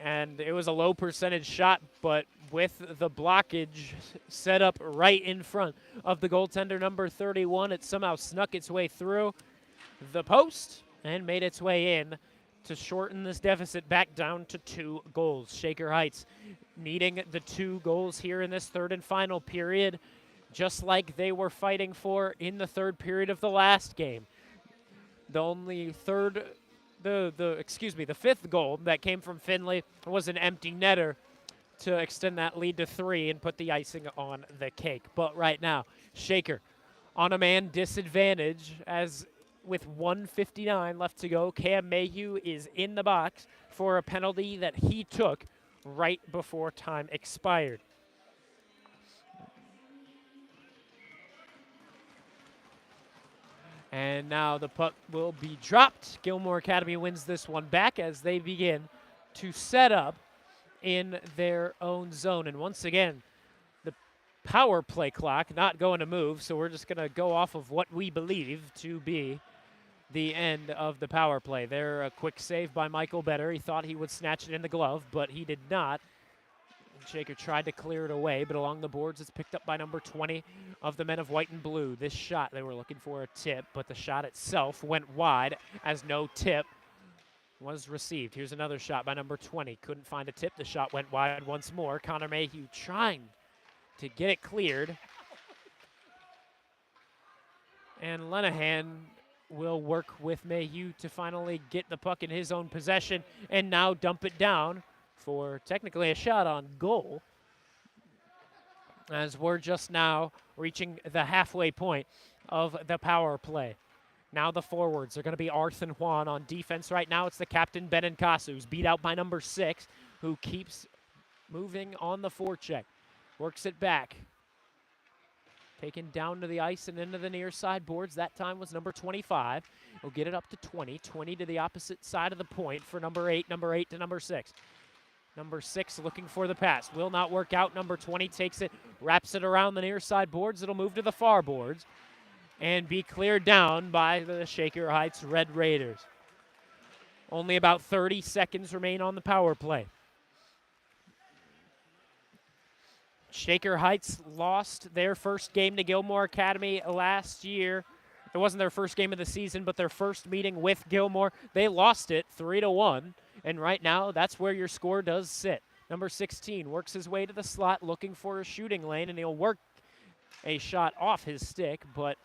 Speaker 1: And it was a low percentage shot, but with the blockage set up right in front of the goaltender, number 31, it somehow snuck its way through the post and made its way in to shorten this deficit back down to 2 goals. Shaker Heights needing the 2 goals here in this third and final period, just like they were fighting for in the third period of the last game. The fifth goal that came from Finley was an empty netter to extend that lead to 3 and put the icing on the cake. But right now, Shaker on a man disadvantage, as with 1:59 left to go, Cam Mayhew is in the box for a penalty that he took right before time expired. And now the puck will be dropped. Gilmour Academy wins this one back as they begin to set up in their own zone. And once again, the power play clock not going to move, so we're just going to go off of what we believe to be the end of the power play. There, a quick save by Michael Better. He thought he would snatch it in the glove, but he did not. Shaker tried to clear it away, but along the boards it's picked up by number 20 of the men of white and blue. This shot, they were looking for a tip, but the shot itself went wide as no tip was received. Here's another shot by number 20. Couldn't find a tip. The shot went wide once more. Connor Mayhew trying to get it cleared. And Lenahan will work with Mayhew to finally get the puck in his own possession and now dump it down for technically a shot on goal, as we're just now reaching the halfway point of the power play. Now the forwards are going to be Arth and Juan. On defense right now, it's the captain, Benincasa, who's beat out by number 6, who keeps moving on the forecheck. Works it back. Taken down to the ice and into the near side boards. That time was number 25. He'll get it up to 20. 20 to the opposite side of the point for number 8. Number 8 to number 6. Number 6 looking for the pass. Will not work out. Number 20 takes it, wraps it around the near side boards. It'll move to the far boards and be cleared down by the Shaker Heights Red Raiders. Only about 30 seconds remain on the power play. Shaker Heights lost their first game to Gilmour Academy last year. It wasn't their first game of the season, but their first meeting with Gilmour. They lost it 3-1. And right now, that's where your score does sit. Number 16 works his way to the slot looking for a shooting lane, and he'll work a shot off his stick, but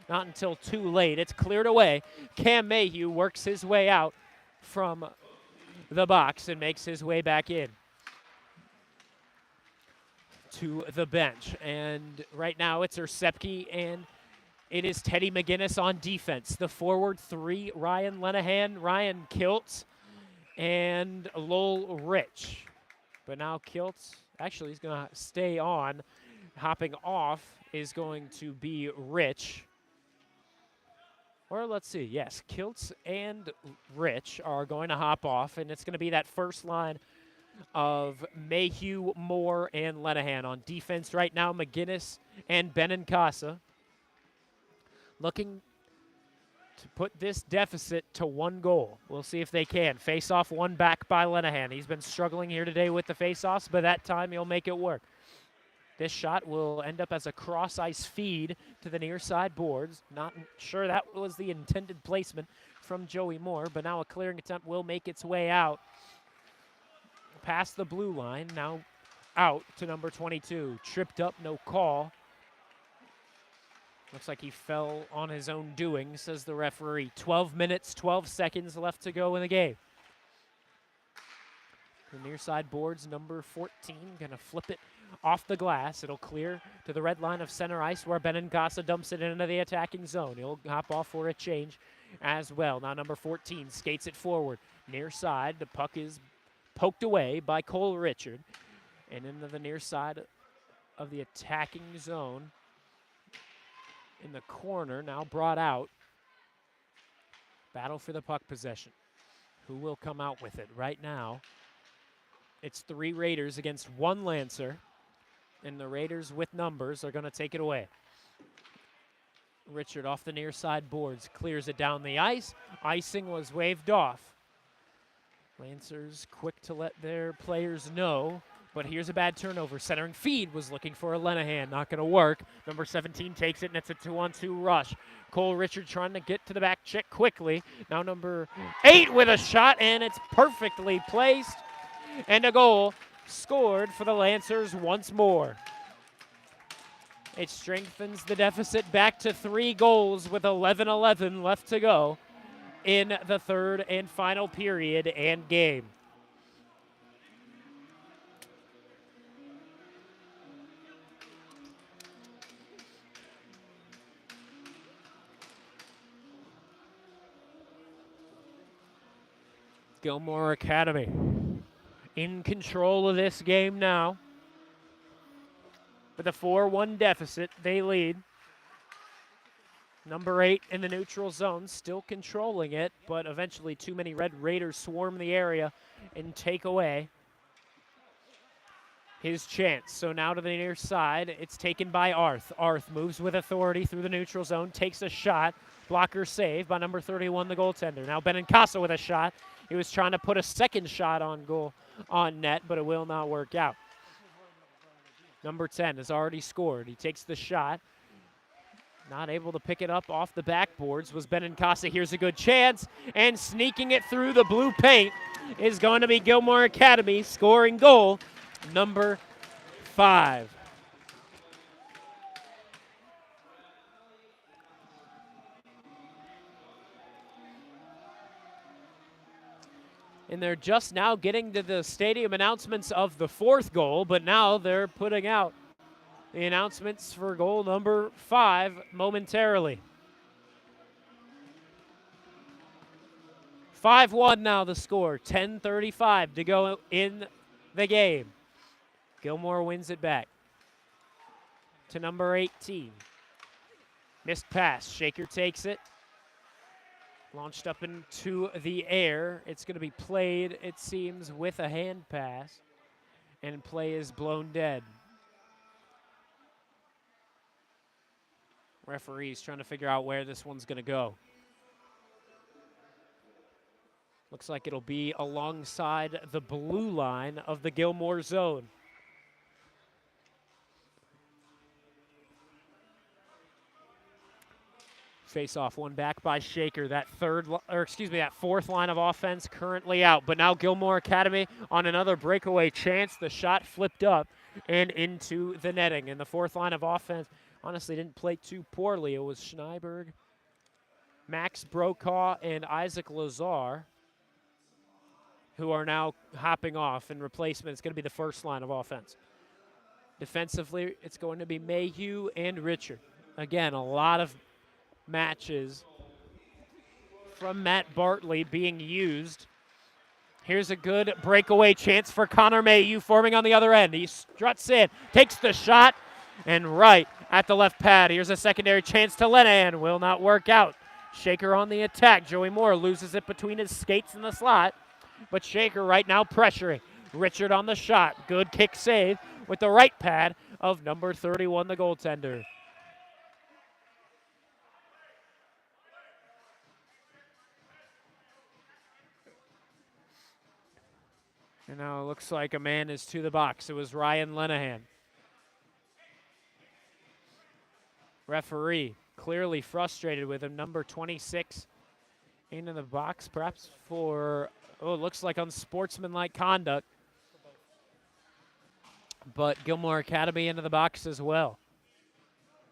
Speaker 1: not until too late. It's cleared away. Cam Mayhew works his way out from the box and makes his way back in to the bench. And right now, it's Ersepke, and it is Teddy McGinnis on defense. The forward 3, Ryan Lenahan, Ryan Kiltz, and Lowell Rich. But now Kiltz, actually, he's going to stay on. Hopping off is going to be Rich. Or let's see, yes, Kiltz and Rich are going to hop off, and it's going to be that first line of Mayhew, Moore, and Lenahan. On defense right now, McGinnis and Benincasa looking to put this deficit to 1 goal. We'll see if they can. Face-off won back by Lenahan. He's been struggling here today with the face-offs, but that time he'll make it work. This shot will end up as a cross-ice feed to the near side boards. Not sure that was the intended placement from Joey Moore, but now a clearing attempt will make its way out past the blue line. Now out to number 22. Tripped up, no call. Looks like he fell on his own doing, says the referee. 12 minutes, 12 seconds left to go in the game. The near side boards, number 14, gonna flip it off the glass. It'll clear to the red line of center ice where Benincasa dumps it into the attacking zone. He'll hop off for a change as well. Now number 14 skates it forward. Near side, the puck is poked away by Cole Richard. And into the near side of the attacking zone. In the corner, now brought out. Battle for the puck possession. Who will come out with it right now? It's 3 Raiders against 1 Lancer, and the Raiders with numbers are going to take it away. Richard off the near side boards, clears it down the ice. Icing was waved off. Lancers quick to let their players know, but here's a bad turnover. Centering feed was looking for a Lenahan, not going to work. Number 17 takes it, and it's a 2-on-2 rush. Cole Richard trying to get to the back check quickly. Now number 8 with a shot, and it's perfectly placed. And a goal scored for the Lancers once more. It strengthens the deficit back to 3 goals with 11-11 left to go in the third and final period and game. Gilmour Academy in control of this game now. With a 4-1 deficit, they lead. Number 8 in the neutral zone, still controlling it, but eventually too many Red Raiders swarm the area and take away his chance. So now to the near side, it's taken by Arth. Arth moves with authority through the neutral zone, takes a shot. Blocker save by number 31, the goaltender. Now Benincasa with a shot. He was trying to put a second shot on goal on net, but it will not work out. Number 10 has already scored. He takes the shot. Not able to pick it up off the backboards was Benincasa. Here's a good chance, and sneaking it through the blue paint is going to be Gilmour Academy, scoring goal number 5. And they're just now getting to the stadium announcements of the 4th goal, but now they're putting out the announcements for goal number 5 momentarily. 5-1 now the score, 10:35 to go in the game. Gilmour wins it back to number 18. Missed pass, Shaker takes it. Launched up into the air. It's going to be played, it seems, with a hand pass, and play is blown dead. Referees trying to figure out where this one's going to go. Looks like it'll be alongside the blue line of the Gilmour zone. Face-off, one back by Shaker. That 4th line of offense currently out. But now Gilmour Academy on another breakaway chance. The shot flipped up and into the netting. And the 4th line of offense honestly didn't play too poorly. It was Schneiberg, Max Brokaw, and Isaac Lazar who are now hopping off, and replacement is going to be the 1st line of offense. Defensively, it's going to be Mayhew and Richard. Again, a lot of matches from Matt Bartley being used. Here's a good breakaway chance for Connor Mayhew forming on the other end. He struts in, takes the shot, and right at the left pad. Here's a secondary chance to Lenahan. Will not work out. Shaker on the attack. Joey Moore loses it between his skates in the slot, but Shaker right now pressuring. Richard on the shot. Good kick save with the right pad of number 31, the goaltender. And now it looks like a man is to the box. It was Ryan Lenahan. Referee clearly frustrated with him. Number 26 into the box, perhaps for, it looks like unsportsmanlike conduct. But Gilmour Academy into the box as well.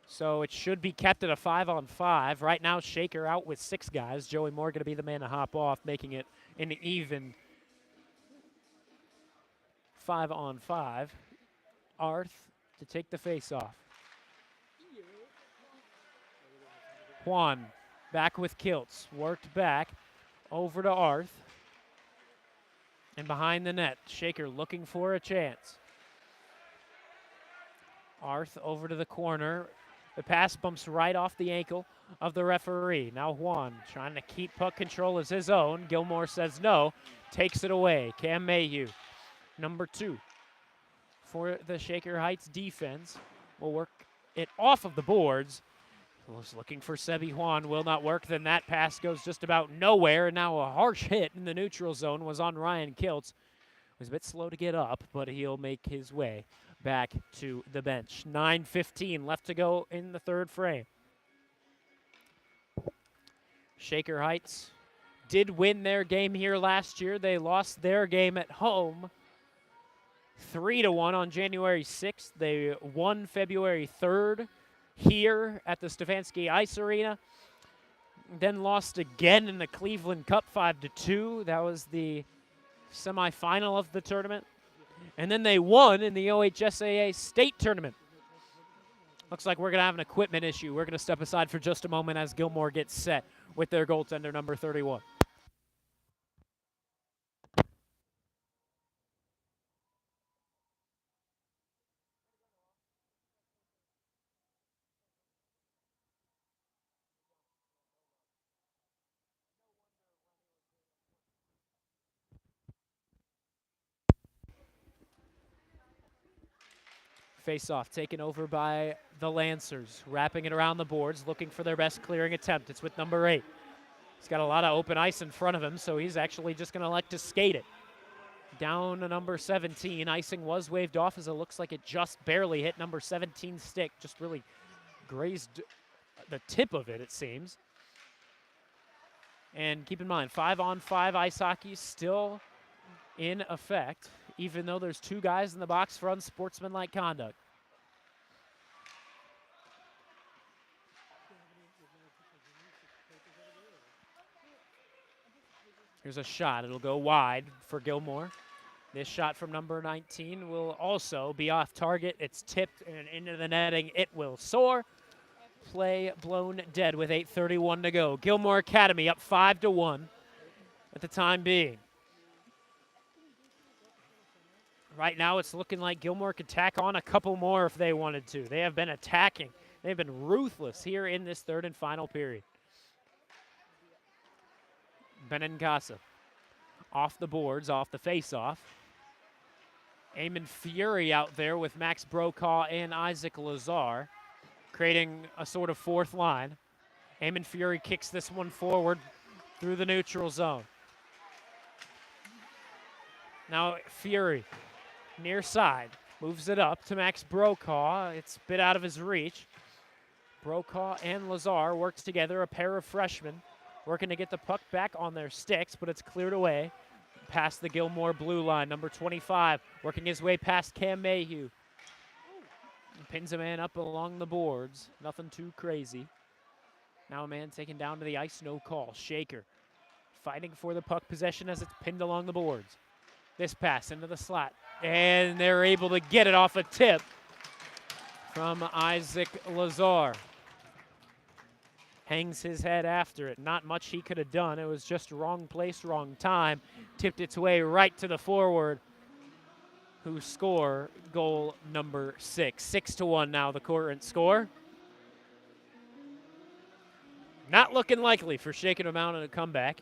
Speaker 1: So it should be kept at a 5-on-5. Right now, Shaker out with 6 guys. Joey Moore going to be the man to hop off, making it an even 5-on-5. Arth to take the face off. Juan back with kilts. Worked back over to Arth. And behind the net, Shaker looking for a chance. Arth over to the corner. The pass bumps right off the ankle of the referee. Now Juan trying to keep puck control as his own. Gilmour says no, takes it away. Cam Mayhew, number 2 for the Shaker Heights defense, will work it off of the boards. Was looking for Sebi Juan, will not work. Then that pass goes just about nowhere, and now a harsh hit in the neutral zone was on Ryan Kiltz. Was a bit slow to get up, but he'll make his way back to the bench. 9:15 left to go in the third frame. Shaker Heights did win their game here last year. They lost their game at home 3-1 on January 6th. They won February 3rd here at the Stefanski Ice Arena. Then lost again in the Cleveland Cup 5-2. That was the semifinal of the tournament. And then they won in the OHSAA state tournament. Looks like we're going to have an equipment issue. We're going to step aside for just a moment as Gilmour gets set with their goaltender, number 31. Face-off taken over by the Lancers, wrapping it around the boards, looking for their best clearing attempt. It's with number 8. He's got a lot of open ice in front of him, so he's actually just going to elect to skate it. Down to number 17. Icing was waved off as it looks like it just barely hit number 17's stick. Just really grazed the tip of it, it seems. And keep in mind, 5-on-5 ice hockey still in effect, even though there's 2 guys in the box for unsportsmanlike conduct. Here's a shot. It'll go wide for Gilmour. This shot from number 19 will also be off target. It's tipped and into the netting. It will soar. Play blown dead with 8:31 to go. Gilmour Academy up 5-1 at the time being. Right now it's looking like Gilmour could tack on a couple more if they wanted to. They have been attacking. They've been ruthless here in this third and final period. Benincasa off the boards, off the face-off. Eamon Fury out there with Max Brokaw and Isaac Lazar, creating a sort of fourth line. Eamon Fury kicks this one forward through the neutral zone. Now Fury, near side, moves it up to Max Brokaw. It's a bit out of his reach. Brokaw and Lazar works together, a pair of freshmen, working to get the puck back on their sticks, but it's cleared away past the Gilmour blue line. Number 25 working his way past Cam Mayhew. Pins a man up along the boards. Nothing too crazy. Now a man taken down to the ice, no call. Shaker fighting for the puck possession as it's pinned along the boards. This pass into the slot, and they're able to get it off a tip from Isaac Lazar. Hangs his head after it. Not much he could have done. It was just wrong place, wrong time. Tipped its way right to the forward, who score goal number 6. 6-1 now, the current score. Not looking likely for Shaker to mount a comeback.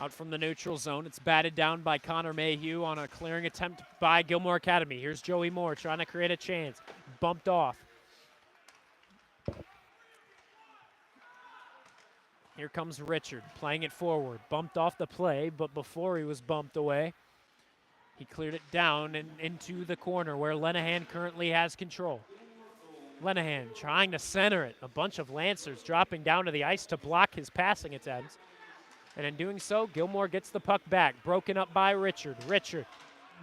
Speaker 1: Out from the neutral zone, it's batted down by Connor Mayhew on a clearing attempt by Gilmour Academy. Here's Joey Moore trying to create a chance. Bumped off. Here comes Richard playing it forward. Bumped off the play, but before he was bumped away, he cleared it down and into the corner where Lenahan currently has control. Lenahan trying to center it. A bunch of Lancers dropping down to the ice to block his passing attempts. And in doing so, Gilmour gets the puck back. Broken up by Richard. Richard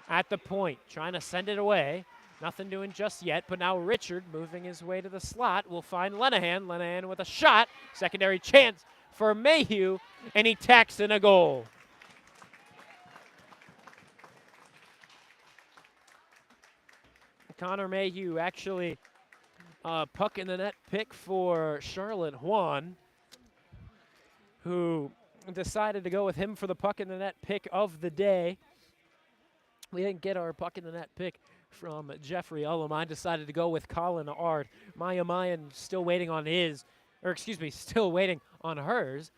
Speaker 1: at the point, trying to send it away. Nothing doing just yet, but now Richard moving his way to the slot will find Lenahan. Lenahan with a shot. Secondary chance for Mayhew, and he tacks in a goal. Connor Mayhew actually puck in the net pick for Charlotte Juan, who decided to go with him for the puck in the net pick of the day. We didn't get our puck in the net pick from Jeffrey Ullem. Decided to go with Colin Ard. Maya Mayan still waiting on his, or excuse me, still waiting on hers.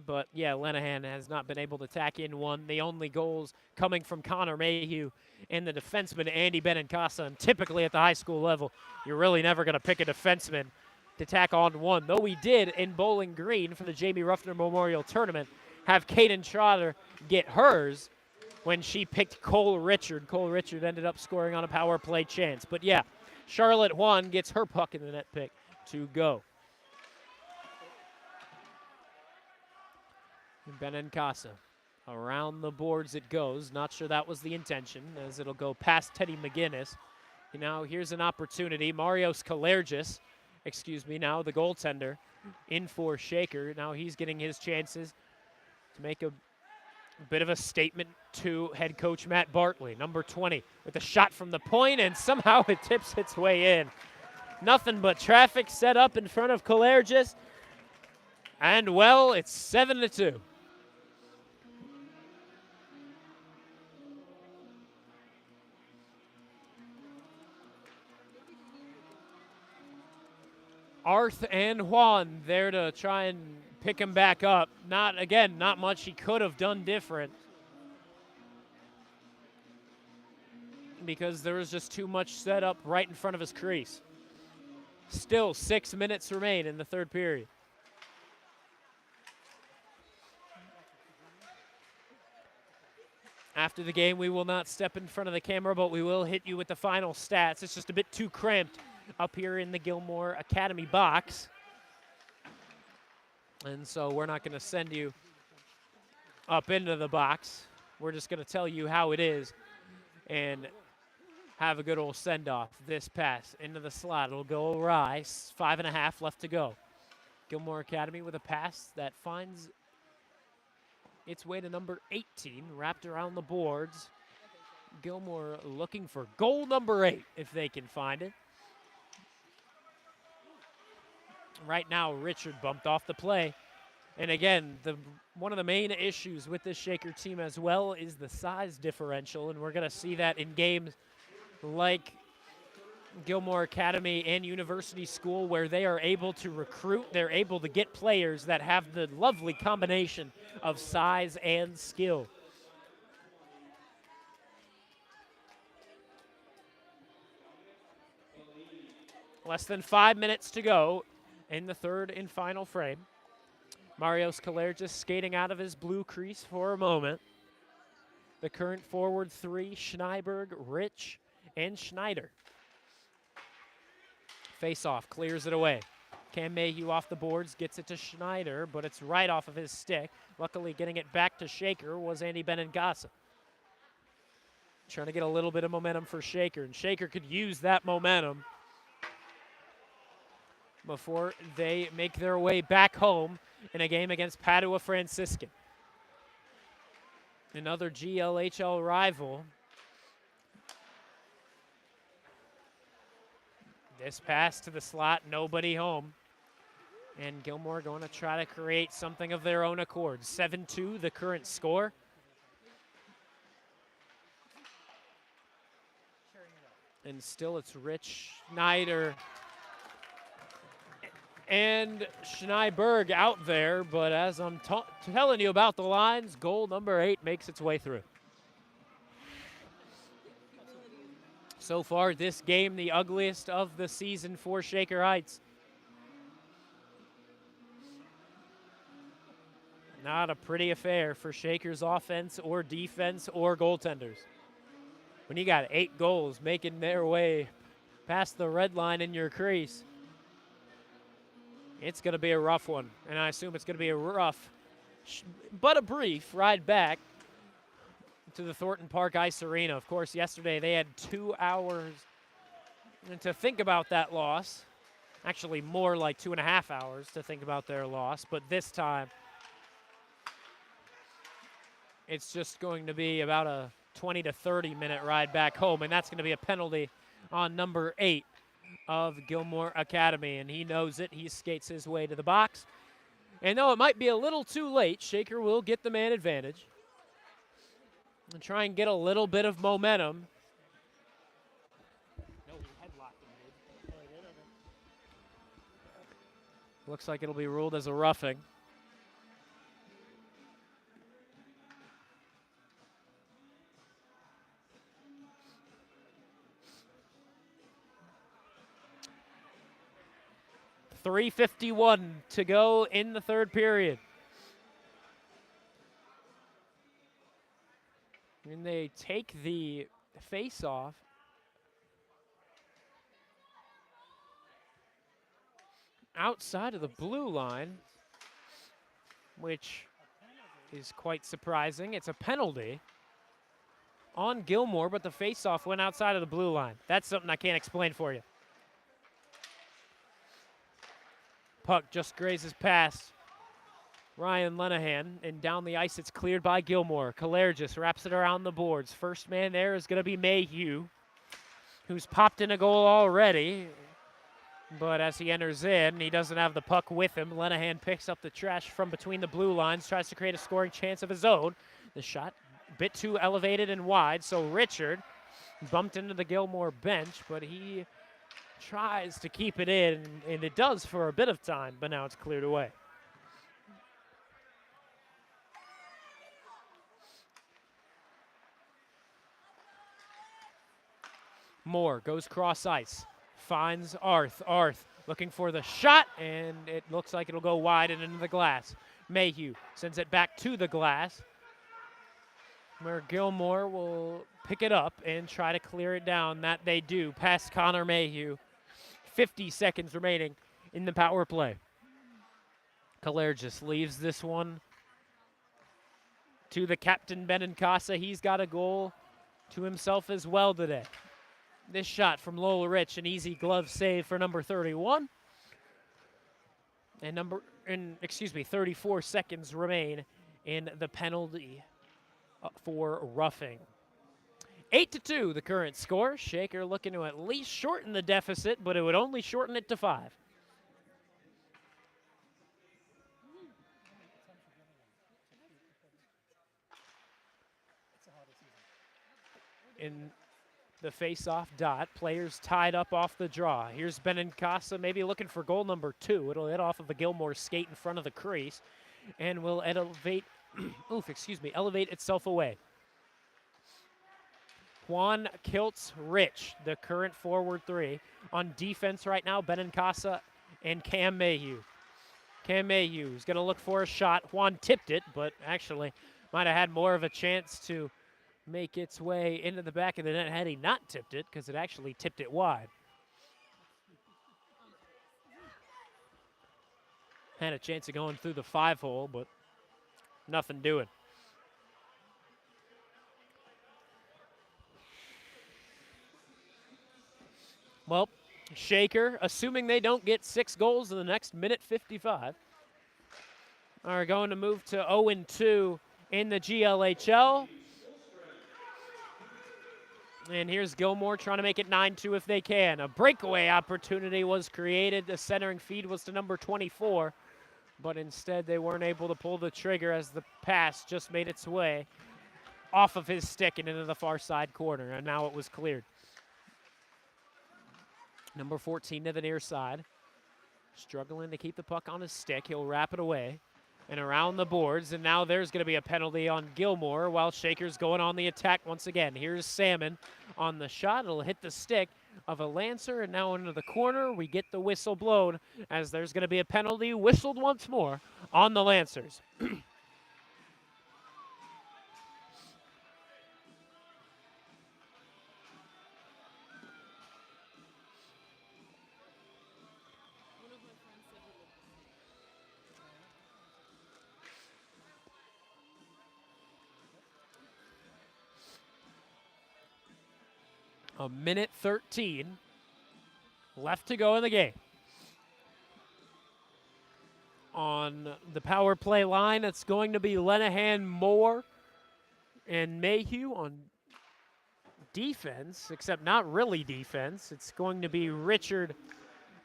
Speaker 1: But yeah, Lenahan has not been able to tack in one. The only goals coming from Connor Mayhew and the defenseman Andy Benincasa. And typically at the high school level, you're really never going to pick a defenseman to tack on one. Though we did in Bowling Green for the Jamie Ruffner Memorial Tournament have Kaden Trotter get hers when she picked Cole Richard. Cole Richard ended up scoring on a power play chance. But yeah, Charlotte Juan gets her puck in the net pick to go. Benincasa. Around the boards it goes. Not sure that was the intention, as it'll go past Teddy McGinnis. And now here's an opportunity. Marios Kalergis, now the goaltender, in for Shaker. Now he's getting his chances to make a bit of a statement to head coach Matt Bartley. Number 20 with a shot from the point, and somehow it tips its way in. Nothing but traffic set up in front of Kalergis. And well, it's 7-2. Arth and Juan there to try and pick him back up. Not much he could have done different, because there was just too much set up right in front of his crease. Still 6 minutes remain in the third period. After the game, we will not step in front of the camera, but we will hit you with the final stats. It's just a bit too cramped up here in the Gilmour Academy box. And so we're not going to send you up into the box. We're just going to tell you how it is and have a good old send-off. This pass into the slot. It'll go awry. 5.5 left to go. Gilmour Academy with a pass that finds its way to number 18, wrapped around the boards. Gilmour looking for goal number 8 if they can find it. Right now, Richard bumped off the play. And again, one of the main issues with this Shaker team as well is the size differential, and we're going to see that in games like Gilmour Academy and University School, where they are able to recruit, they're able to get players that have the lovely combination of size and skill. Less than 5 minutes to go in the third and final frame. Marios Kalergis skating out of his blue crease for a moment. The current forward three, Schneiberg, Rich, and Schneider. Face-off, clears it away. Cam Mayhew off the boards, gets it to Schneider, but it's right off of his stick. Luckily, getting it back to Shaker was Andy Benincasa. Trying to get a little bit of momentum for Shaker, and Shaker could use that momentum before they make their way back home in a game against Padua Franciscan. Another GLHL rival. This pass to the slot, nobody home. And Gilmour going to try to create something of their own accord. 7-2, the current score. And still it's Rich, Schneider, and Schneiberg out there, but as I'm telling you about the lines, goal number 8 makes its way through. So far, this game, the ugliest of the season for Shaker Heights. Not a pretty affair for Shaker's offense or defense or goaltenders. When you got 8 goals making their way past the red line in your crease. It's going to be a rough one, and I assume it's going to be a rough, but a brief ride back to the Thornton Park Ice Arena. Of course, yesterday they had 2 hours to think about that loss. Actually, more like 2.5 hours to think about their loss, but this time it's just going to be about a 20 to 30 minute ride back home, and that's going to be a penalty on number 8 of Gilmour Academy, and he knows it. He skates his way to the box. And though it might be a little too late, Shaker will get the man advantage and try and get a little bit of momentum. No, he headlocked him, dude. Looks like it'll be ruled as a roughing. .351 to go in the third period. And they take the face-off. Outside of the blue line, which is quite surprising. It's a penalty on Gilmour, but the face-off went outside of the blue line. That's something I can't explain for you. Puck just grazes past Ryan Lenahan, and down the ice it's cleared by Gilmour. Kalergis wraps it around the boards. First man there is going to be Mayhew, who's popped in a goal already. But as he enters in, he doesn't have the puck with him. Lenahan picks up the trash from between the blue lines, tries to create a scoring chance of his own. The shot a bit too elevated and wide, so Richard bumped into the Gilmour bench, but he tries to keep it in, and it does for a bit of time, but now it's cleared away. Moore goes cross ice, finds Arth. Arth looking for the shot, and it looks like it'll go wide and into the glass. Mayhew sends it back to the glass, where Gilmour will pick it up and try to clear it down. That they do, past Connor Mayhew. 50 seconds remaining in the power play. Kalergis leaves this one to the captain, Benincasa. He's got a goal to himself as well today. This shot from Lola Rich, an easy glove save for number 31. And 34 seconds remain in the penalty for roughing. 8-2, the current score. Shaker looking to at least shorten the deficit, but it would only shorten it to 5. In the face-off dot, players tied up off the draw. Here's Benincasa maybe looking for goal number 2. It'll hit off of a Gilmour skate in front of the crease and will elevate, elevate itself away. Juan Kiltz Rich, the current forward 3. On defense right now, Benincasa and Cam Mayhew. Cam Mayhew is going to look for a shot. Juan tipped it, but actually might have had more of a chance to make its way into the back of the net had he not tipped it, because it actually tipped it wide. Had a chance of going through the 5-hole, but nothing doing. Well, Shaker, assuming they don't get 6 goals in the next minute 55, are going to move to 0-2 in the GLHL. And here's Gilmour trying to make it 9-2 if they can. A breakaway opportunity was created. The centering feed was to number 24, but instead they weren't able to pull the trigger as the pass just made its way off of his stick and into the far side corner, and now it was cleared. Number 14 to the near side. Struggling to keep the puck on his stick. He'll wrap it away and around the boards, and now there's going to be a penalty on Gilmour while Shaker's going on the attack once again. Here's Salmon on the shot. It'll hit the stick of a Lancer, and now into the corner. We get the whistle blown as there's going to be a penalty whistled once more on the Lancers. A minute 13 left to go in the game. On the power play line, it's going to be Lenahan, Moore, and Mayhew. On defense, except not really defense, it's going to be Richard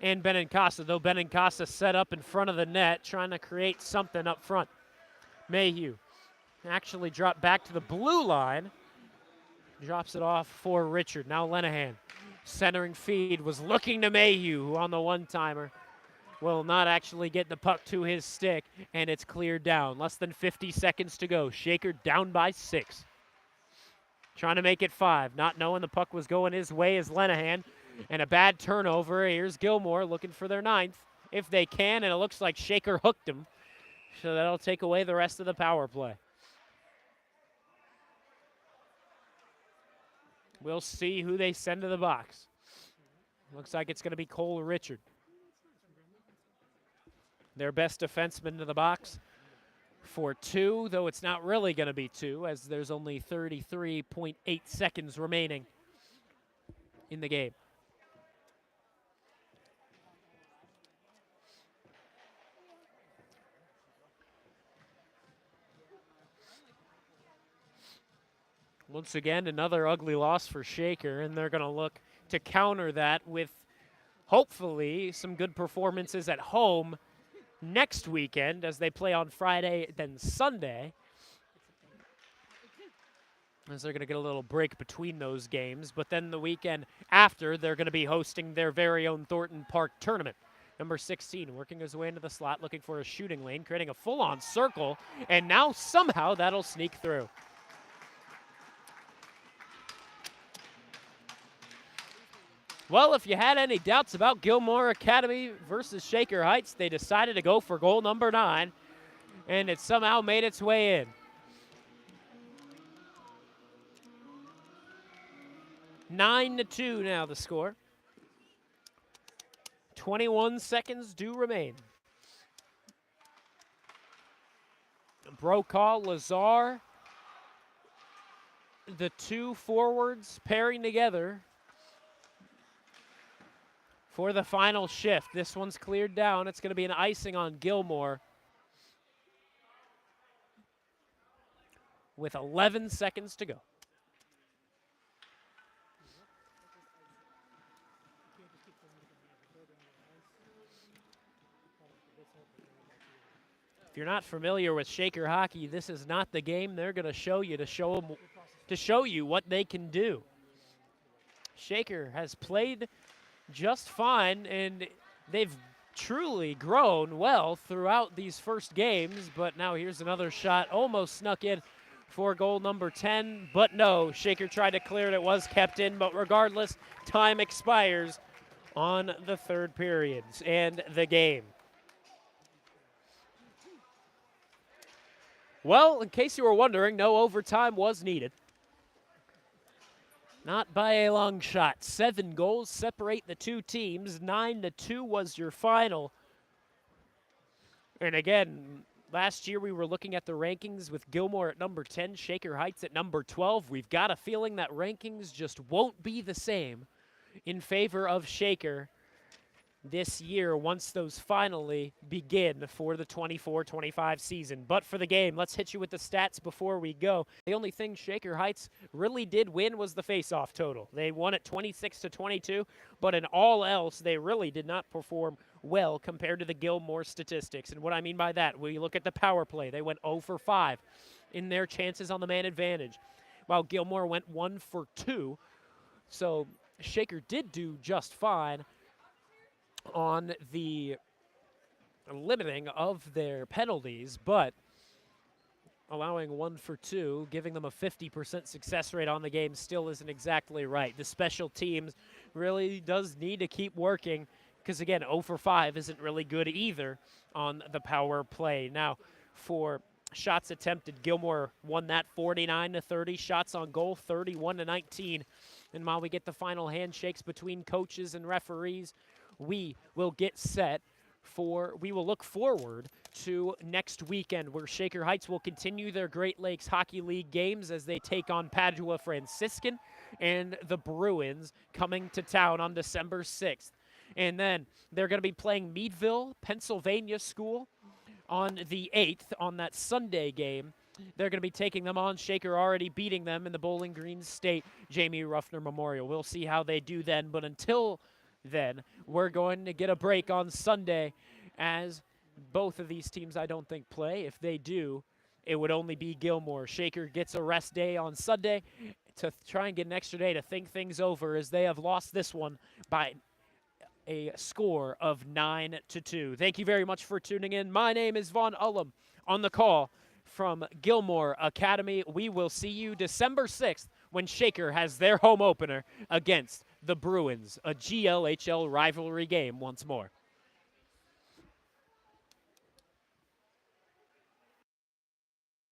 Speaker 1: and Benincasa, though Benincasa set up in front of the net, trying to create something up front. Mayhew actually dropped back to the blue line, drops it off for Richard. Now Lenahan, centering feed, was looking to Mayhew, who on the one-timer will not actually get the puck to his stick, and it's cleared down. Less than 50 seconds to go. Shaker down by 6. Trying to make it 5, not knowing the puck was going his way is Lenahan. And a bad turnover. Here's Gilmour looking for their 9th, if they can, and it looks like Shaker hooked him. So that'll take away the rest of the power play. We'll see who they send to the box. Looks like it's going to be Cole Richard, their best defenseman to the box for 2, though it's not really going to be 2, as there's only 33.8 seconds remaining in the game. Once again, another ugly loss for Shaker, and they're going to look to counter that with hopefully some good performances at home next weekend as they play on Friday, then Sunday, as they're going to get a little break between those games. But then the weekend after, they're going to be hosting their very own Thornton Park tournament. Number 16 working his way into the slot, looking for a shooting lane, creating a full-on circle, and now somehow that'll sneak through. Well, if you had any doubts about Gilmour Academy versus Shaker Heights, they decided to go for goal number 9, and it somehow made its way in. Nine to 2 now the score. 21 seconds do remain. Brokaw, Lazar, the 2 forwards pairing together for the final shift. This one's cleared down. It's going to be an icing on Gilmour with 11 seconds to go. If you're not familiar with Shaker hockey, this is not the game they're going to show you to show you what they can do. Shaker has played just fine, and they've truly grown well throughout these first games, but now here's another shot, almost snuck in for goal number 10, but no, Shaker tried to clear it, it was kept in, but regardless, time expires on the 3rd period and the game. Well, in case you were wondering, no overtime was needed. Not by a long shot. 7 goals separate the 2 teams. 9-2 was your final. And again, last year we were looking at the rankings with Gilmour at number 10, Shaker Heights at number 12. We've got a feeling that rankings just won't be the same in favor of Shaker this year once those finally begin for the 24-25 season. But for the game, let's hit you with the stats before we go. The only thing Shaker Heights really did win was the face-off total. They won at 26-22, but in all else, they really did not perform well compared to the Gilmour statistics. And what I mean by that, we look at the power play. They went 0 for 5 in their chances on the man advantage, while Gilmour went 1 for 2. So Shaker did do just fine on the limiting of their penalties, but allowing 1 for 2, giving them a 50% success rate on the game still isn't exactly right. The special teams really does need to keep working because, again, 0 for 5 isn't really good either on the power play. Now, for shots attempted, Gilmour won that 49-30. Shots on goal, 31-19. And while we get the final handshakes between coaches and referees, we will look forward to next weekend, where Shaker Heights will continue their Great Lakes Hockey League games as they take on Padua Franciscan. and the Bruins coming to town on December 6th. And then they're going to be playing Meadville, Pennsylvania School on the 8th on that Sunday game. They're going to be taking them on. Shaker already beating them in the Bowling Green State Jamie Ruffner Memorial. We'll see how they do then, but until then, we're going to get a break on Sunday as both of these teams I don't think play. If they do, it would only be Gilmour. Shaker gets a rest day on Sunday to try and get an extra day to think things over as they have lost this one by a score of 9-2. Thank you very much for tuning in. My name is Vaughn Ullum on the call from Gilmour Academy. We will see you December 6th when Shaker has their home opener against the Bruins, a GLHL rivalry game once more.